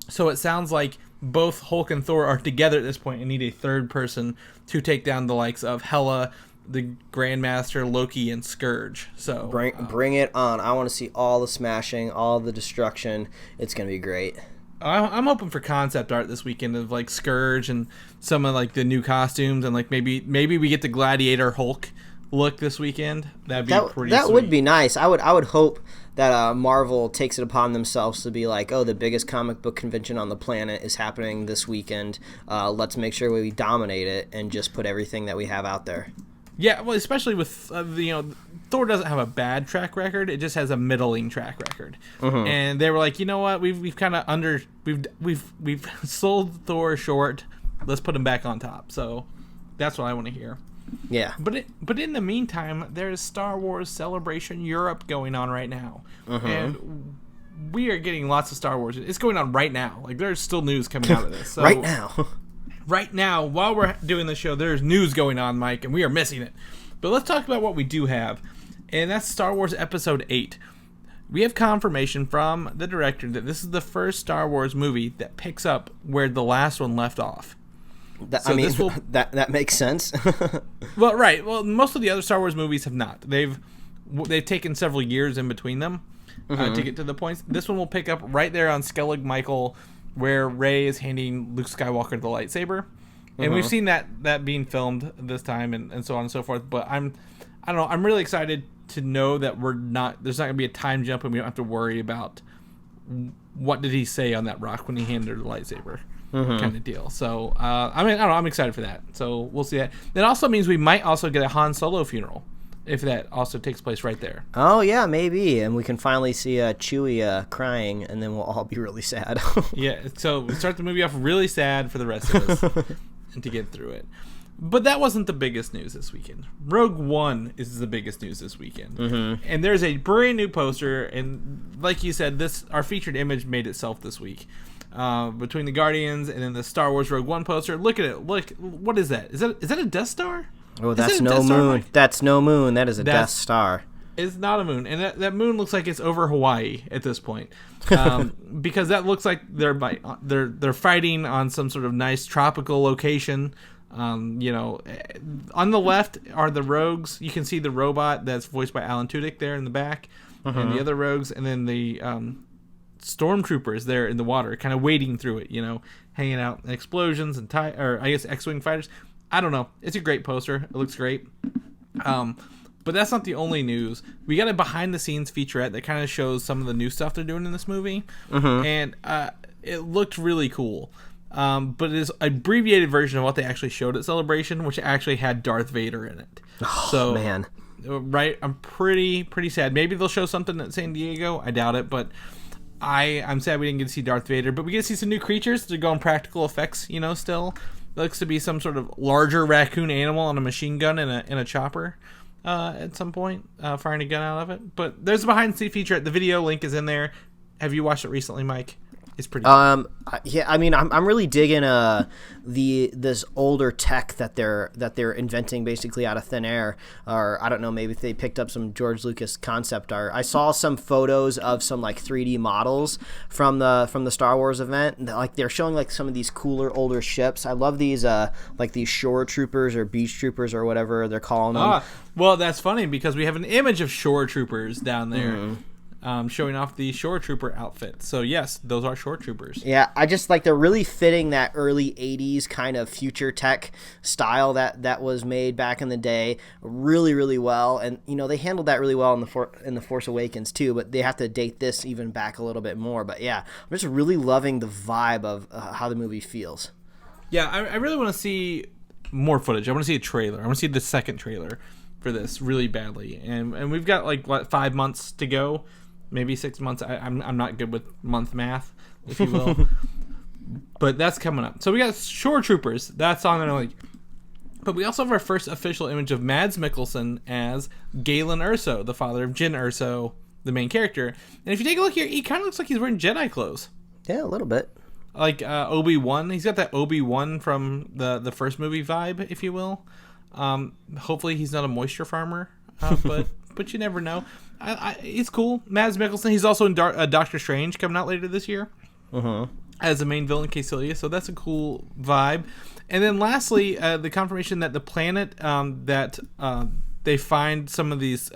So it sounds like both Hulk and Thor are together at this point and need a third person to take down the likes of Hela, the Grandmaster, Loki, and Scourge. So bring it on. I want to see all the smashing, all the destruction. It's going to be great. I'm hoping for concept art this weekend of Scourge and some of the new costumes, and maybe we get the Gladiator Hulk look this weekend. That'd be pretty that sweet. Would be nice. I would hope that Marvel takes it upon themselves to be the biggest comic book convention on the planet is happening this weekend. Let's make sure we dominate it and just put everything that we have out there. Yeah, well, especially with Thor doesn't have a bad track record; it just has a middling track record. And they were like, you know what, we've kind of we've sold Thor short. Let's put him back on top. So that's what I want to hear. Yeah. But in the meantime, there's Star Wars Celebration Europe going on right now, and we are getting lots of Star Wars. It's going on right now. Like, there's still news coming out of this. So, right now. Right now, while we're doing the show, there's news going on, Mike, and we are missing it. But let's talk about what we do have, and that's Star Wars Episode 8. We have confirmation from the director that this is the first Star Wars movie that picks up where the last one left off. That makes sense. Well, right. Well, most of the other Star Wars movies have not. They've taken several years in between them to get to the points. This one will pick up right there on Skellig Michael, where Rey is handing Luke Skywalker the lightsaber, and we've seen that being filmed this time, and so on and so forth. But I don't know. I'm really excited to know that there's not going to be a time jump, and we don't have to worry about what did he say on that rock when he handed her the lightsaber. Kind of deal. So, I don't know. I'm excited for that. So we'll see that. That also means we might also get a Han Solo funeral, if that also takes place right there. Oh yeah, maybe, and we can finally see Chewie crying, and then we'll all be really sad. Yeah. So we start the movie off really sad for the rest of us, and to get through it. But that wasn't the biggest news this weekend. Rogue One is the biggest news this weekend, and there's a brand new poster, and like you said, our featured image made itself this week. Between the Guardians and then the Star Wars Rogue One poster. Look at it. Look, what is that? Is that a Death Star? Oh, that's no moon. That's no moon. That is a Death Star. It's not a moon, and that moon looks like it's over Hawaii at this point, because that looks like they're fighting on some sort of nice tropical location. On the left are the rogues. You can see the robot that's voiced by Alan Tudyk there in the back, and the other rogues, and then the stormtroopers there in the water, kind of wading through it, hanging out in explosions and X-Wing fighters. I don't know. It's a great poster. It looks great. But that's not the only news. We got a behind-the-scenes featurette that kind of shows some of the new stuff they're doing in this movie, and it looked really cool. But it is an abbreviated version of what they actually showed at Celebration, which actually had Darth Vader in it. Oh, so, man. Right? I'm pretty sad. Maybe they'll show something at San Diego. I doubt it, but I'm sad we didn't get to see Darth Vader, but we get to see some new creatures. They're going practical effects, still. It looks to be some sort of larger raccoon animal on a machine gun in a chopper at some point, firing a gun out of it. But there's a behind-the-scenes feature. The video link is in there. Have you watched it recently, Mike? It's pretty good. Yeah, I mean, I'm really digging this older tech that they're inventing basically out of thin air, or I don't know, maybe if they picked up some George Lucas concept art. I saw some photos of some like 3D models from the Star Wars event. Like they're showing like some of these cooler older ships. I love these like these shore troopers or beach troopers or whatever they're calling them. Well, that's funny because we have an image of shore troopers down there. Showing off the Shore Trooper outfit. So, yes, those are Shore Troopers. Yeah, I just like they're really fitting that early 80s kind of future tech style that was made back in the day really, really well. And, they handled that really well in the Force Awakens, too. But they have to date this even back a little bit more. But, yeah, I'm just really loving the vibe of how the movie feels. Yeah, I really want to see more footage. I want to see a trailer. I want to see the second trailer for this really badly. And we've got, 5 months to go. Maybe 6 months. I'm not good with month math, if you will. But that's coming up. So we got Shore Troopers. That's on there. But we also have our first official image of Mads Mikkelsen as Galen Erso, the father of Jyn Erso, the main character. And if you take a look here, he kind of looks like he's wearing Jedi clothes. Yeah, a little bit. Like Obi-Wan. He's got that Obi-Wan from the first movie vibe, if you will. Hopefully he's not a moisture farmer, but you never know. It's cool. Mads Mikkelsen. He's also in Doctor Strange coming out later this year as the main villain, Caecilius. So that's a cool vibe. And then lastly, the confirmation that the planet that they find some of these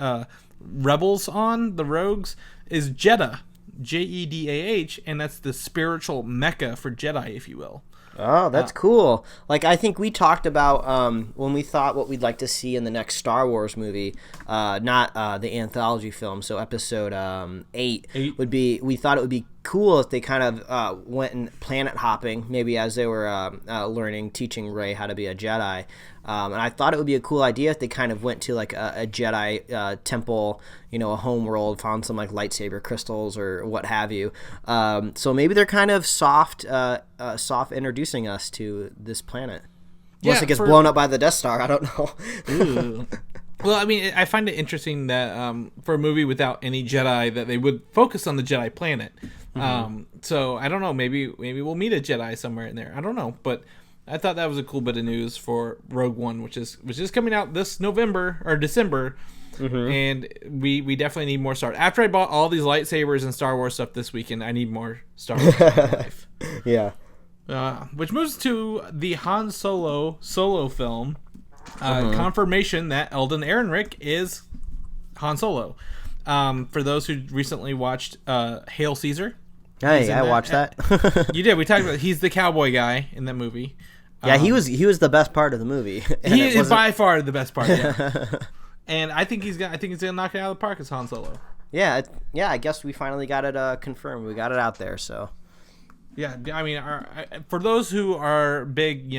rebels on, the rogues, is Jeddah, Jedah, and that's the spiritual Mecca for Jedi, if you will. Oh, that's cool. Like, I think we talked about when we thought what we'd like to see in the next Star Wars movie, not the anthology film, so episode 8 would be, we thought it would be cool if they kind of went and planet hopping, maybe as they were teaching Rey how to be a Jedi. And I thought it would be a cool idea if they kind of went to like a Jedi temple, a home world, found some like lightsaber crystals or what have you. So maybe they're kind of soft introducing us to this planet. Unless it gets blown up by the Death Star, I don't know. Well, I mean, I find it interesting that for a movie without any Jedi, that they would focus on the Jedi planet. So I don't know. Maybe we'll meet a Jedi somewhere in there. I don't know, but I thought that was a cool bit of news for Rogue One, which is coming out this November or December, and we definitely need more Star Wars. After I bought all these lightsabers and Star Wars stuff this weekend, I need more Star Wars in my life. Yeah. Which moves to the Han Solo film. Confirmation that Eldon Ehrenreich is Han Solo. For those who recently watched Hail Caesar. Hey, I watched that. You did. We talked about he's the cowboy guy in that movie. Yeah, he was the best part of the movie. He is by far the best part. Yeah. And I think he's gonna knock it out of the park as Han Solo. Yeah. I guess we finally got it confirmed. We got it out there. So. Yeah, I mean, for those who are big,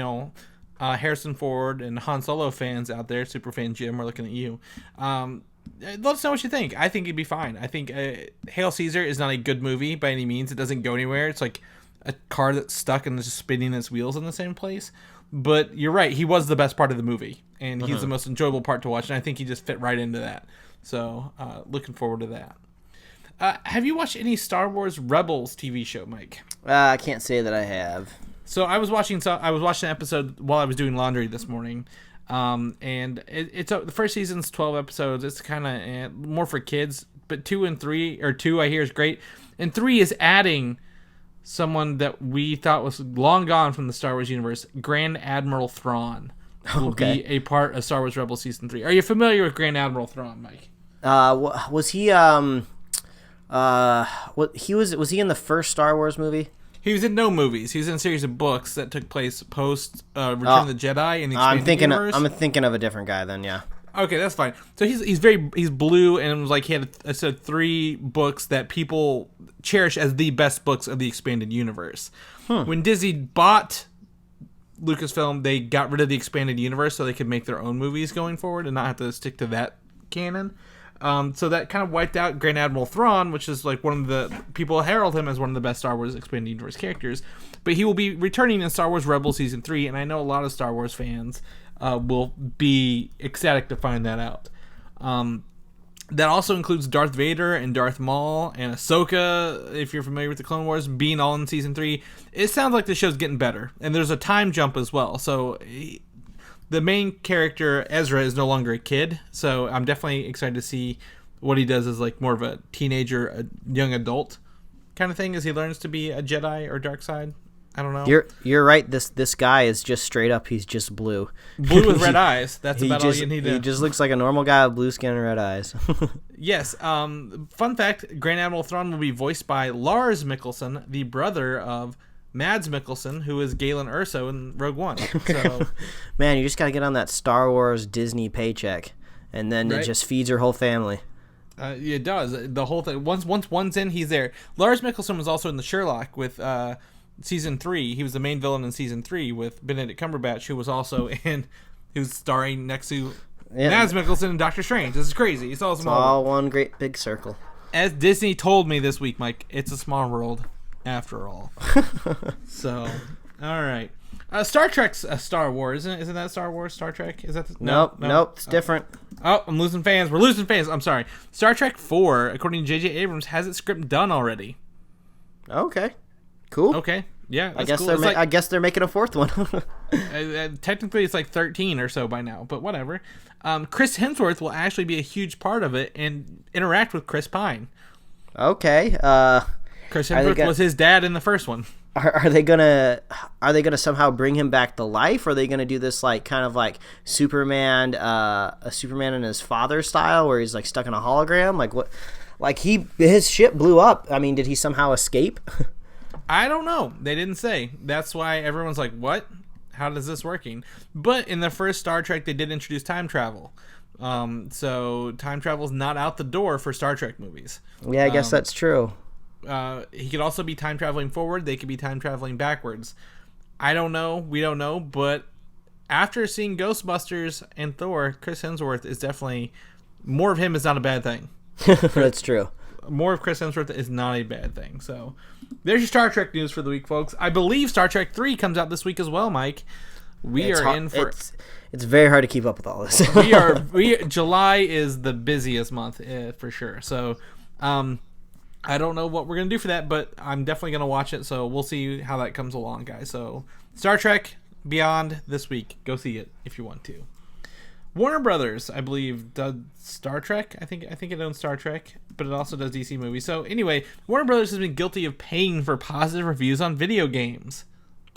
Harrison Ford and Han Solo fans out there, super fan Jim, we're looking at you. Let us know what you think. I think it'd be fine. I think Hail Caesar is not a good movie by any means. It doesn't go anywhere. It's like a car that's stuck and just spinning its wheels in the same place. But you're right. He was the best part of the movie, and he's the most enjoyable part to watch. And I think he just fit right into that. So looking forward to that. Have you watched any Star Wars Rebels TV show, Mike? I can't say that I have. So I was watching an episode while I was doing laundry this morning, and it's the first season's 12 episodes. It's kind of more for kids, but 2 I hear is great, and 3 is adding someone that we thought was long gone from the Star Wars universe. Grand Admiral Thrawn will be a part of Star Wars Rebels season 3. Are you familiar with Grand Admiral Thrawn, Mike? Was he was he in the first Star Wars movie? He was in no movies. He was in a series of books that took place post Return of the Jedi in the expanded universe. I'm thinking of a different guy then, yeah. Okay, that's fine. So he's blue, and it was like he had 3 books that people cherish as the best books of the expanded universe. When Disney bought Lucasfilm, they got rid of the expanded universe so they could make their own movies going forward and not have to stick to that canon. So that kind of wiped out Grand Admiral Thrawn, which is like one of the people herald him as one of the best Star Wars expanded universe characters. But he will be returning in Star Wars Rebels season 3, and I know a lot of Star Wars fans will be ecstatic to find that out. That also includes Darth Vader and Darth Maul and Ahsoka, if you're familiar with the Clone Wars, being all in season 3. It sounds like the show's getting better, and there's a time jump as well. So the main character, Ezra, is no longer a kid, so I'm definitely excited to see what he does as like more of a teenager, a young adult kind of thing as he learns to be a Jedi or dark side. I don't know. You're right. This guy is just straight up. He's just blue. Blue with red eyes. That's about all you need to. He just looks like a normal guy with blue skin and red eyes. Yes. Fun fact: Grand Admiral Thrawn will be voiced by Lars Mikkelsen, the brother of Mads Mikkelsen, who is Galen Erso in Rogue One. So, man, you just gotta get on that Star Wars Disney paycheck, and then it just feeds your whole family. It does. The whole thing. Once one's in, he's there. Lars Mikkelsen was also in the Sherlock with season 3. He was the main villain in season 3 with Benedict Cumberbatch, who was also who's starring next to Mads Mikkelsen and Doctor Strange. This is crazy. It's all one great big circle. As Disney told me this week, Mike, it's a small world after all. So, all right. Star Trek's Star Wars, isn't that Star Wars? Star Trek? Is that Nope, it's different. Oh, I'm losing fans. We're losing fans. I'm sorry. Star Trek 4, according to J.J. Abrams, has its script done already. Okay. Cool. Okay. Yeah. I guess they're making a 4th one. Technically, it's like 13 or so by now, but whatever. Chris Hemsworth will actually be a huge part of it and interact with Chris Pine. Okay. Chris Hemsworth was his dad in the first one. Are they gonna somehow bring him back to life? Or are they gonna do this like kind of like Superman, a Superman in his father style, where he's like stuck in a hologram? Like what? Like his ship blew up. I mean, did he somehow escape? I don't know. They didn't say. That's why everyone's like, what? How does this working? But in the first Star Trek, they did introduce time travel. So time travel is not out the door for Star Trek movies. Yeah, I guess that's true. He could also be time traveling forward. They could be time traveling backwards. I don't know. We don't know. But after seeing Ghostbusters and Thor, Chris Hemsworth is definitely... More of him is not a bad thing. That's true. More of Chris Hemsworth is not a bad thing. So there's your Star Trek news for the week, folks. I believe Star Trek 3 comes out this week as well, Mike. It's very hard to keep up with all this. July is the busiest month for sure. So I don't know what we're going to do for that, but I'm definitely going to watch it. So we'll see how that comes along, guys. So Star Trek Beyond this week. Go see it if you want to. Warner Brothers, I believe, does Star Trek. I think it owns Star Trek, but it also does DC movies. So anyway, Warner Brothers has been guilty of paying for positive reviews on video games.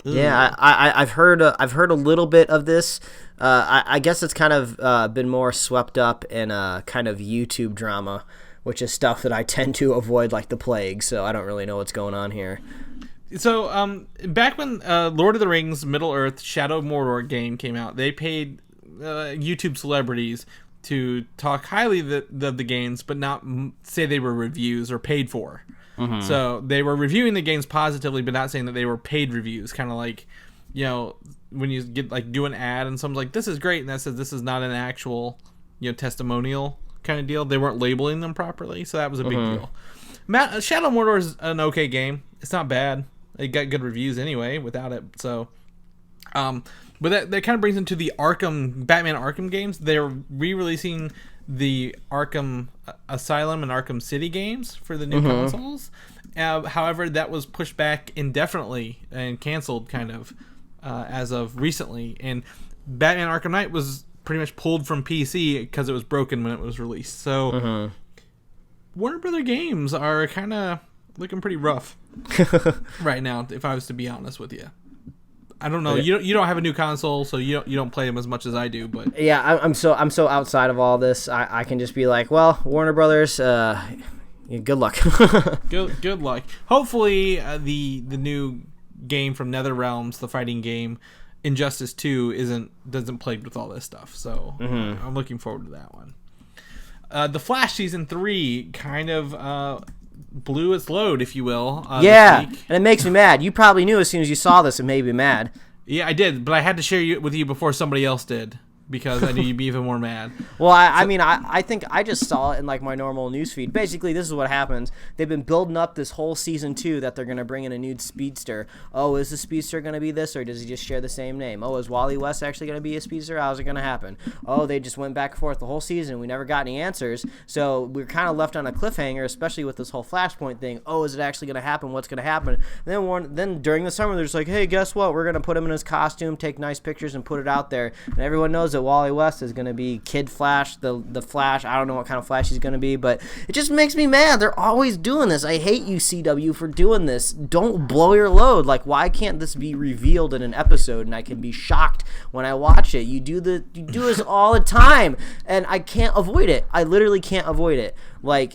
Ugh. Yeah, I've heard a little bit of this. I guess it's kind of been more swept up in kind of YouTube drama, which is stuff that I tend to avoid like the plague. So I don't really know what's going on here. So back when Lord of the Rings Middle Earth Shadow of Mordor game came out, they paid YouTube celebrities to talk highly of the games, but not say they were reviews or paid for. Mm-hmm. So they were reviewing the games positively, but not saying that they were paid reviews. Kind of like, when you get like do an ad and someone's like, "This is great," and that says this is not an actual, testimonial kind of deal. They weren't labeling them properly, so that was a big deal. Shadow of Mordor is an okay game. It's not bad. It got good reviews anyway without it. So, but that kind of brings into the Batman Arkham games. They're re-releasing the Arkham Asylum and Arkham City games for the new consoles. However, that was pushed back indefinitely and canceled kind of as of recently. And Batman Arkham Knight was pretty much pulled from PC because it was broken when it was released. So Warner Brother games are kind of looking pretty rough right now, if I was to be honest with you. I don't know. You don't have a new console, so you don't play them as much as I do. But yeah, I'm so outside of all this. I can just be like, well, Warner Brothers, good luck. good luck. Hopefully, the new game from NetherRealms, the fighting game, Injustice 2, doesn't plague with all this stuff. So I'm looking forward to that one. The Flash season 3 kind of blew its load, if you will. Yeah, and it makes me mad. You probably knew as soon as you saw this, it made me mad. Yeah, I did, but I had to share it with you before somebody else did, because I knew you'd be even more mad. Well, I think I just saw it in like my normal newsfeed. Basically, this is what happens. They've been building up this whole season 2 that they're going to bring in a new speedster. Oh, is the speedster going to be this, or does he just share the same name? Oh, is Wally West actually going to be a speedster? How's it going to happen? Oh, they just went back and forth the whole season. We never got any answers. So we're kind of left on a cliffhanger, especially with this whole Flashpoint thing. Oh, is it actually going to happen? What's going to happen? And then during the summer, they're just like, hey, guess what? We're going to put him in his costume, take nice pictures, and put it out there. And everyone knows that Wally West is going to be Kid Flash, the Flash. I don't know what kind of Flash he's going to be, but it just makes me mad. They're always doing this. I hate you, CW, for doing this. Don't blow your load. Like, why can't this be revealed in an episode and I can be shocked when I watch it? You do this all the time, and I can't avoid it. I literally can't avoid it.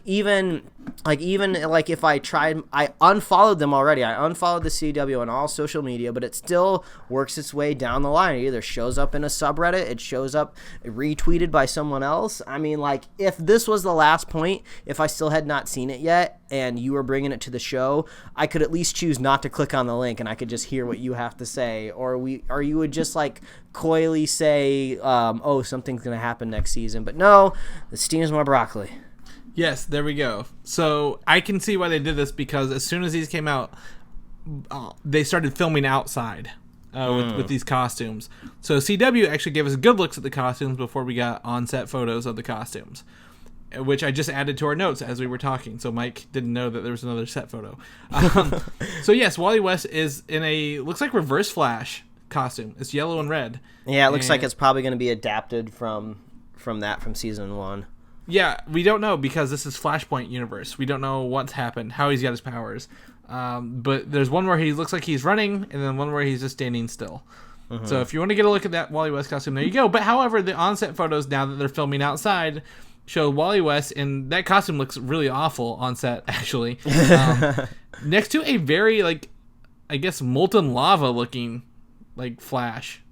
Even if I tried, I unfollowed them already. I unfollowed the CW on all social media, but it still works its way down the line. It either shows up in a subreddit, it shows up retweeted by someone else. I mean, like, if this was the last point, if I still had not seen it yet and you were bringing it to the show, I could at least choose not to click on the link and I could just hear what you have to say, or you would just like coyly say, oh, something's gonna happen next season. But no, it steams my broccoli. Yes, there we go. So I can see why they did this, because as soon as these came out, they started filming outside with these costumes. So CW actually gave us good looks at the costumes before we got on-set photos of the costumes, which I just added to our notes as we were talking. So Mike didn't know that there was another set photo. So yes, Wally West is in looks like Reverse Flash costume. It's yellow and red. Yeah, it looks like it's probably going to be adapted from season 1. Yeah, we don't know, because this is Flashpoint universe. We don't know what's happened, how he's got his powers. But there's one where he looks like he's running, and then one where he's just standing still. So if you want to get a look at that Wally West costume, there you go. But however, the on-set photos, now that they're filming outside, show Wally West, and that costume looks really awful on set, actually. Next to a very, I guess, molten lava looking, Flash.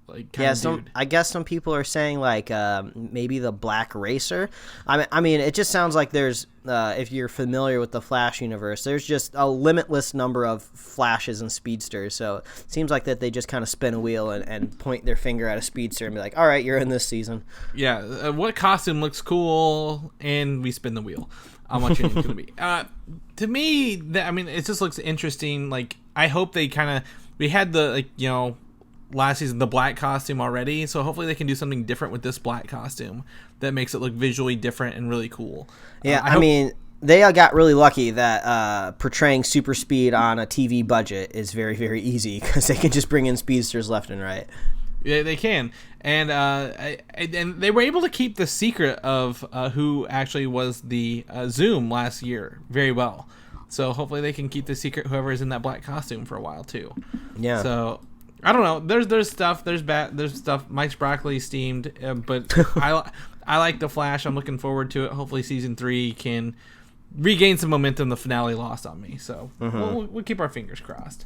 like kind of dude. I guess some people are saying like maybe the Black Racer. I mean, it just sounds like there's if you're familiar with the Flash universe, there's just a limitless number of Flashes and Speedsters. So it seems like that they just kind of spin a wheel and point their finger at a Speedster and be like, all right, you're in this season. Yeah, what costume looks cool, and we spin the wheel on what your name's going to be. To me, it just looks interesting. Like, I hope they kind of, we had the, last season, the black costume already, so hopefully they can do something different with this black costume that makes it look visually different and really cool. Yeah, I mean, they got really lucky that portraying super speed on a TV budget is very, very easy because they can just bring in speedsters left and right. Yeah, they can, and they were able to keep the secret of who actually was the Zoom last year very well. So hopefully they can keep the secret, whoever is in that black costume, for a while too. Yeah. So I don't know. There's stuff. There's stuff. Mike's broccoli steamed, but I like the Flash. I'm looking forward to it. Hopefully season 3 can regain some momentum the finale lost on me. So we'll keep our fingers crossed.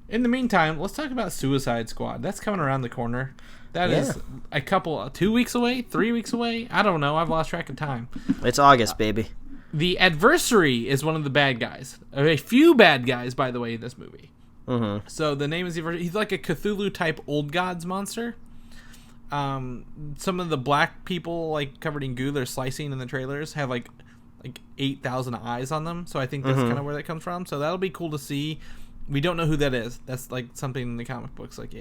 In the meantime, let's talk about Suicide Squad. That's coming around the corner. That is a couple, 2 weeks away, 3 weeks away. I don't know. I've lost track of time. It's August, baby. The Adversary is one of the bad guys. A few bad guys, by the way, in this movie. So the name is he's like a Cthulhu type old gods monster. Some of the black people like covered in goo they're slicing in the trailers have like 8,000 eyes on them. So I think that's kind of where that comes from. So that'll be cool to see. We don't know who that is. That's like something in the comic books. Like,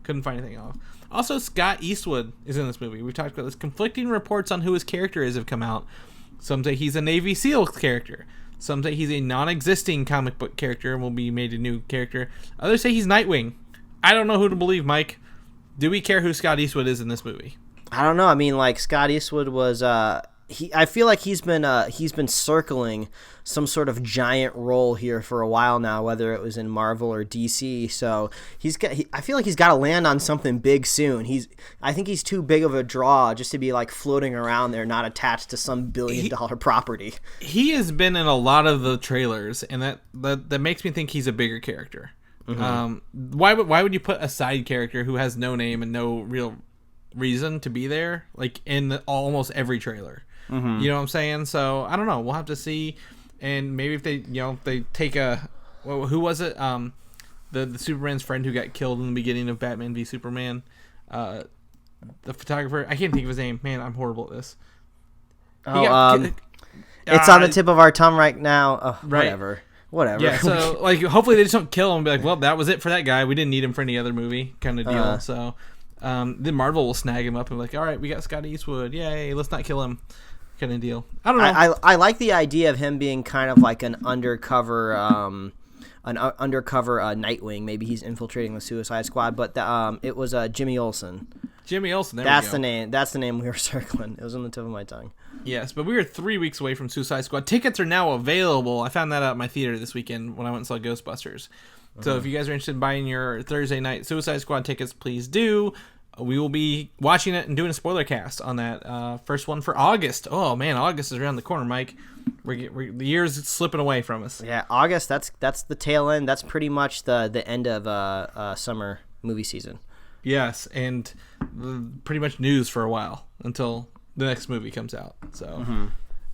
couldn't find anything off. Also, Scott Eastwood is in this movie. We've talked about this. Conflicting reports on who his character is have come out. Some say he's a Navy SEAL character. Some say he's a non-existing comic book character and will be made a new character. Others say he's Nightwing. I don't know who to believe, Mike. Do we care who Scott Eastwood is in this movie? I don't know. I mean, like, Scott Eastwood was I feel like he's been circling some sort of giant role here for a while now, whether it was in Marvel or DC. So I feel like he's got to land on something big soon. I think he's too big of a draw just to be like floating around there, not attached to some billion-dollar property. He has been in a lot of the trailers, and that makes me think he's a bigger character. Why would you put a side character who has no name and no real reason to be there, like in almost every trailer? You know what I'm saying? So I don't know. We'll have to see, and maybe if they take who was it? The Superman's friend who got killed in the beginning of Batman v Superman, the photographer. I can't think of his name. Man, I'm horrible at this. It's on the tip of our tongue right now. Oh, right. Whatever. Yeah. So like, hopefully they just don't kill him and be like, well, that was it for that guy. We didn't need him for any other movie, kind of deal. So then Marvel will snag him up and be like, all right, we got Scott Eastwood. Yay, let's not kill him. Kind of deal. I don't know. I like the idea of him being kind of like an undercover Nightwing. Maybe he's infiltrating the Suicide Squad, but it was Jimmy Olsen. Jimmy Olsen. That's the name. That's the name we were circling. It was on the tip of my tongue. Yes, but we are 3 weeks away from Suicide Squad. Tickets are now available. I found that out at my theater this weekend when I went and saw Ghostbusters. So if you guys are interested in buying your Thursday night Suicide Squad tickets, please do. We will be watching it and doing a spoiler cast on that first one for August. Oh man, August is around the corner, Mike. The year's slipping away from us. Yeah, August. That's the tail end. That's pretty much the end of summer movie season. Yes, and pretty much news for a while until the next movie comes out. So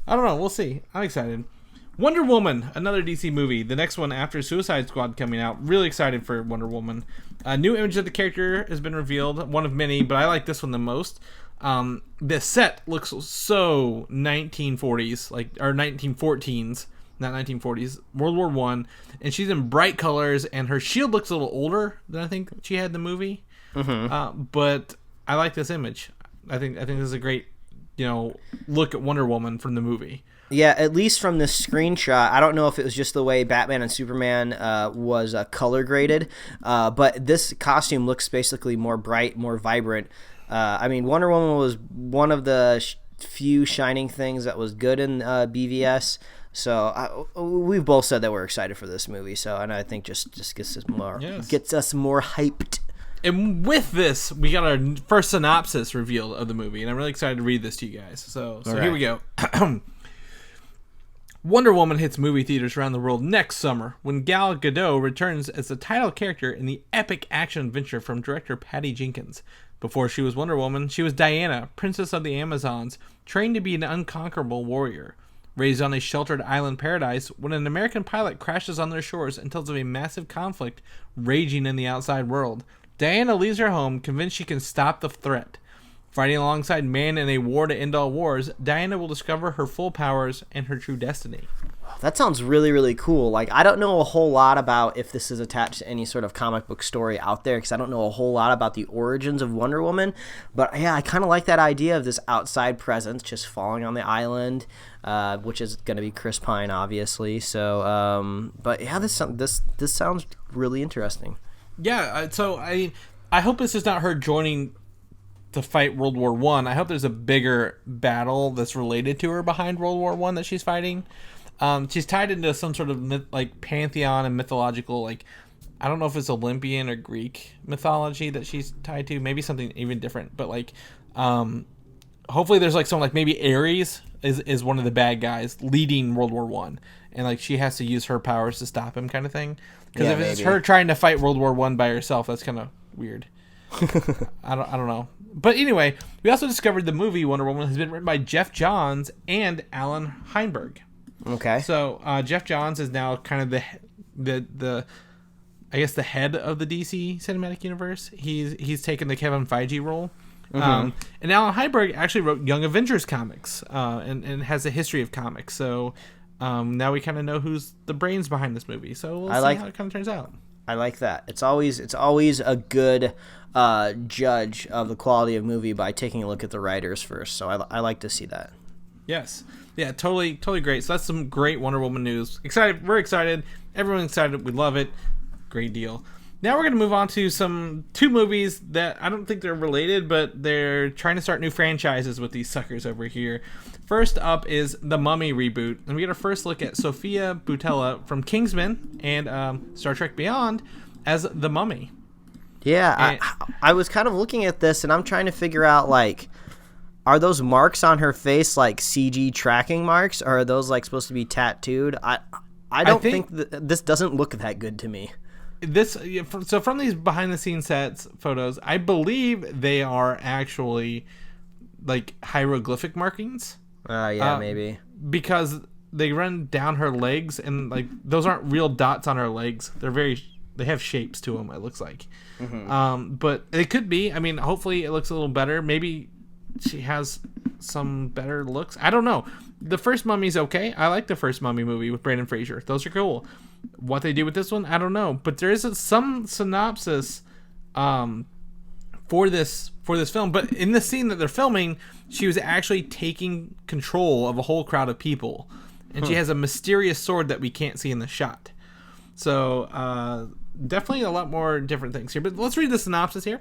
I don't know. We'll see. I'm excited. Wonder Woman, another DC movie. The next one after Suicide Squad coming out. Really excited for Wonder Woman. A new image of the character has been revealed. One of many, but I like this one the most. The set looks so 1940s, or 1914s, not 1940s, World War I. And she's in bright colors, and her shield looks a little older than I think she had in the movie. But I like this image. I think this is a great, look at Wonder Woman from the movie. Yeah, at least from this screenshot, I don't know if it was just the way Batman and Superman was color graded, but this costume looks basically more bright, more vibrant. I mean, Wonder Woman was one of the few shining things that was good in BVS. So we've both said that we're excited for this movie. And I think just gets us more hyped. And with this, we got our first synopsis revealed of the movie, and I'm really excited to read this to you guys. So here we go. Wonder Woman hits movie theaters around the world next summer when Gal Gadot returns as the title character in the epic action adventure from director Patty Jenkins. Before she was Wonder Woman, she was Diana, Princess of the Amazons, trained to be an unconquerable warrior. Raised on a sheltered island paradise, when an American pilot crashes on their shores and tells of a massive conflict raging in the outside world, Diana leaves her home convinced she can stop the threat. Fighting alongside man in a war to end all wars, Diana will discover her full powers and her true destiny. That sounds really, really cool. Like, I don't know a whole lot about if this is attached to any sort of comic book story out there, because I don't know a whole lot about the origins of Wonder Woman. But yeah, I kind of like that idea of this outside presence just falling on the island, which is going to be Chris Pine, obviously. So, but yeah, this sounds really interesting. Yeah, so I hope this is not her joining to fight World War One. I hope there's a bigger battle that's related to her behind World War One that she's fighting. She's tied into some sort of pantheon and mythological, I don't know if it's Olympian or Greek mythology that she's tied to. Maybe something even different. But hopefully there's someone maybe Ares is one of the bad guys leading World War One, and she has to use her powers to stop him, kind of thing. Because if it's her trying to fight World War One by herself, that's kind of weird. I don't know. But anyway, we also discovered the movie Wonder Woman has been written by Jeph Johns and Alan Heinberg. Okay. So Jeph Johns is now kind of the I guess the head of the DC Cinematic Universe. He's taken the Kevin Feige role. Mm-hmm. And Alan Heinberg actually wrote Young Avengers comics and has a history of comics. So now we kind of know who's the brains behind this movie. So we'll see how it kind of turns out. I like that. It's always a good judge of the quality of movie by taking a look at the writers first. So I like to see that. Yes. Yeah, totally great. So that's some great Wonder Woman news. Excited. We're excited. Everyone's excited. We love it. Great deal. Now we're going to move on to two movies that I don't think they're related, but they're trying to start new franchises with these suckers over here. First up is the Mummy reboot, and we get our first look at Sofia Boutella from Kingsmen and Star Trek Beyond as the Mummy. Yeah, I was kind of looking at this, and I'm trying to figure out, are those marks on her face CG tracking marks, or are those supposed to be tattooed? I don't think this doesn't look that good to me. So from these behind the scenes sets photos, I believe they are actually hieroglyphic markings. Maybe because they run down her legs, and those aren't real dots on her legs. They have shapes to them. It looks like, but it could be. I mean, hopefully it looks a little better. Maybe she has some better looks. I don't know. The first Mummy's okay. I like the first Mummy movie with Brendan Fraser. Those are cool. What they do with this one, I don't know. But there is some synopsis for this film. But in the scene that they're filming, she was actually taking control of a whole crowd of people. And she has a mysterious sword that we can't see in the shot. So definitely a lot more different things here. But let's read the synopsis here.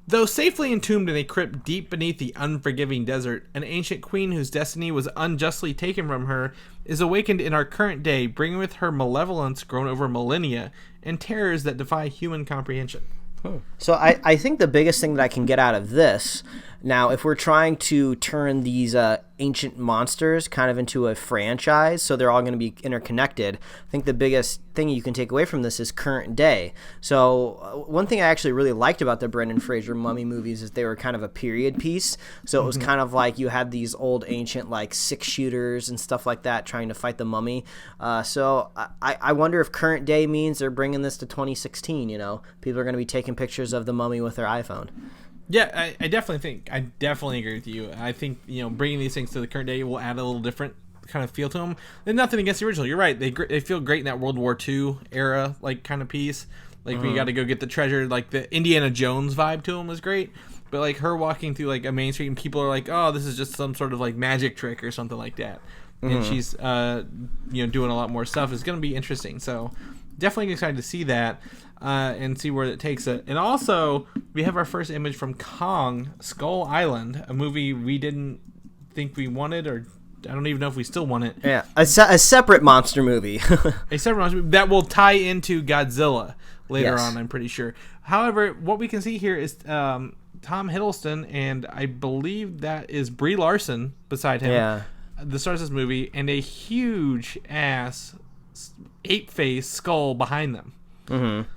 Though safely entombed in a crypt deep beneath the unforgiving desert, an ancient queen whose destiny was unjustly taken from her is awakened in our current day, bringing with her malevolence grown over millennia and terrors that defy human comprehension. So I think the biggest thing that I can get out of this, now if we're trying to turn these ancient monsters kind of into a franchise, so they're all going to be interconnected, I think the biggest thing you can take away from this is current day. So one thing I actually really liked about the Brendan Fraser Mummy movies is they were kind of a period piece. So it was kind of you had these old ancient six-shooters and stuff like that trying to fight the Mummy. So I wonder if current day means they're bringing this to 2016, People are going to be taking pictures of the Mummy with their iPhone. Yeah, I definitely agree with you. I think, bringing these things to the current day will add a little different kind of feel to them. And nothing against the original. You're right. They feel great in that World War II era, kind of piece. We got to go get the treasure. The Indiana Jones vibe to them was great. But, her walking through, a main street and people are like, oh, this is just some sort of, magic trick or something like that. And she's, doing a lot more stuff. It's going to be interesting. So, definitely excited to see that. And see where it takes it. And also, we have our first image from Kong, Skull Island, a movie we didn't think we wanted, or I don't even know if we still want it. Yeah, a separate monster movie. A separate monster movie that will tie into Godzilla later on, I'm pretty sure. However, what we can see here is Tom Hiddleston, and I believe that is Brie Larson beside him. Yeah. the stars of this movie, and a huge ass ape-faced skull behind them. Mm-hmm.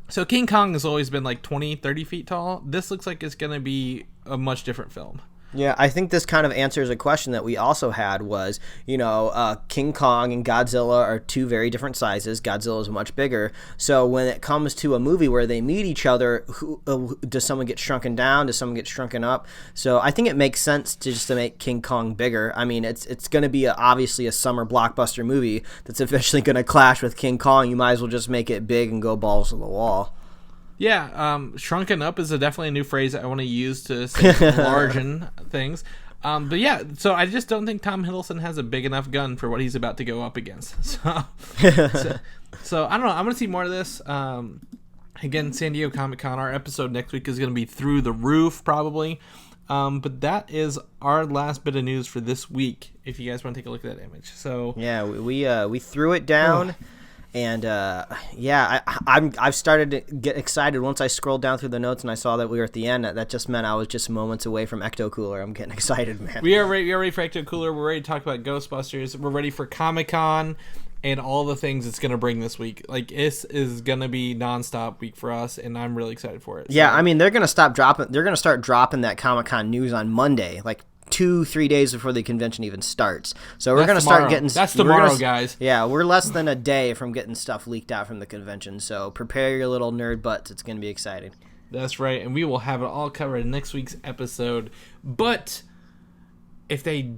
So King Kong has always been like 20, 30 feet tall. This looks like it's going to be a much different film. Yeah, I think this kind of answers a question that we also had was, King Kong and Godzilla are two very different sizes. Godzilla is much bigger. So when it comes to a movie where they meet each other, does someone get shrunken down? Does someone get shrunken up? So I think it makes sense to make King Kong bigger. I mean, it's going to be obviously a summer blockbuster movie that's eventually going to clash with King Kong. You might as well just make it big and go balls to the wall. Yeah, shrunken up is definitely a new phrase I want to use to say largen things. But yeah, so I just don't think Tom Hiddleston has a big enough gun for what he's about to go up against. So I don't know. I'm going to see more of this. Again, San Diego Comic-Con, our episode next week is going to be through the roof probably. But that is our last bit of news for this week, if you guys want to take a look at that image. So yeah, we threw it down. And I've started to get excited once I scrolled down through the notes and I saw that we were at the end. That just meant I was just moments away from Ecto Cooler. I'm getting excited, man. We are ready for Ecto Cooler. We're ready to talk about Ghostbusters. We're ready for Comic-Con and all the things it's going to bring this week. Like, this is going to be nonstop week for us, and I'm really excited for it. Yeah, so. I mean, they're going to start dropping that Comic-Con news on Monday, like 2-3 days before the convention even starts. So we're going to start getting... That's tomorrow, guys. Yeah, we're less than a day from getting stuff leaked out from the convention. So prepare your little nerd butts. It's going to be exciting. That's right. And we will have it all covered in next week's episode. But if they,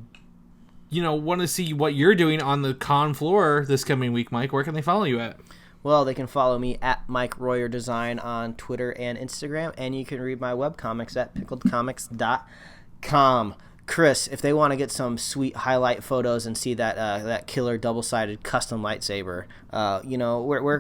want to see what you're doing on the con floor this coming week, Mike, where can they follow you at? Well, they can follow me at Mike Royer Design on Twitter and Instagram. And you can read my webcomics at pickledcomics.com. Chris, if they want to get some sweet highlight photos and see that killer double-sided custom lightsaber,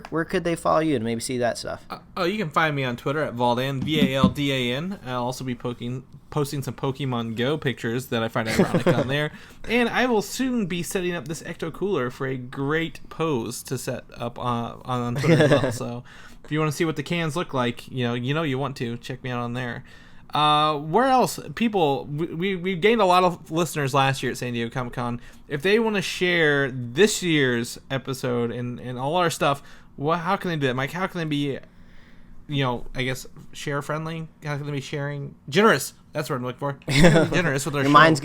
where could they follow you and maybe see that stuff? You can find me on Twitter at Valdan, VALDAN. I'll also be posting some Pokemon Go pictures that I find ironic on there. And I will soon be setting up this Ecto Cooler for a great pose to set up on Twitter as well. So if you want to see what the cans look like, you want to, check me out on there. Where else? People, we gained a lot of listeners last year at San Diego Comic-Con. If they want to share this year's episode and all our stuff, how can they do that, Mike? How can they be, I guess, share-friendly? How can they be sharing? Generous. That's what I'm looking for. Generous with our your mind's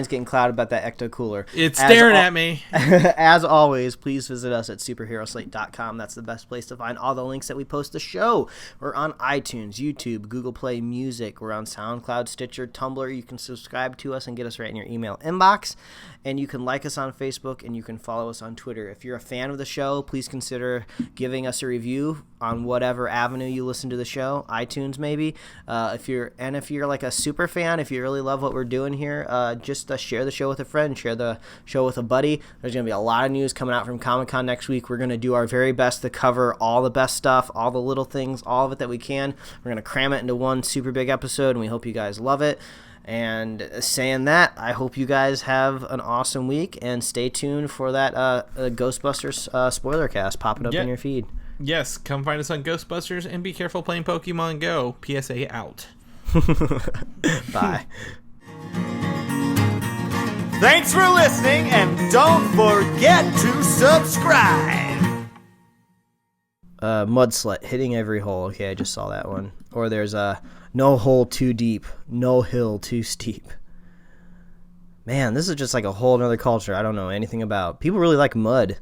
getting clouded about that Ecto Cooler. It's staring at me. As always, please visit us at superheroslate.com. That's the best place to find all the links that we post the show. We're on iTunes, YouTube, Google Play Music. We're on SoundCloud, Stitcher, Tumblr. You can subscribe to us and get us right in your email inbox. And you can like us on Facebook, and you can follow us on Twitter. If you're a fan of the show, please consider giving us a review on whatever avenue you listen to the show, iTunes maybe. If you're like a super fan, if you really love what we're doing here, just share the show with a friend, share the show with a buddy. There's going to be a lot of news coming out from Comic-Con next week. We're going to do our very best to cover all the best stuff, all the little things, all of it that we can. We're going to cram it into one super big episode, and we hope you guys love it. And saying that, I hope you guys have an awesome week, and stay tuned for that Ghostbusters Spoilercast popping up in your feed. Yes, come find us on Ghostbusters, and be careful playing Pokemon Go. PSA out. Bye. Thanks for listening, and don't forget to subscribe. Mudslut, hitting every hole. Okay, I just saw that one. Or there's no hole too deep, no hill too steep. Man, this is just like a whole nother culture I don't know anything about. People really like mud.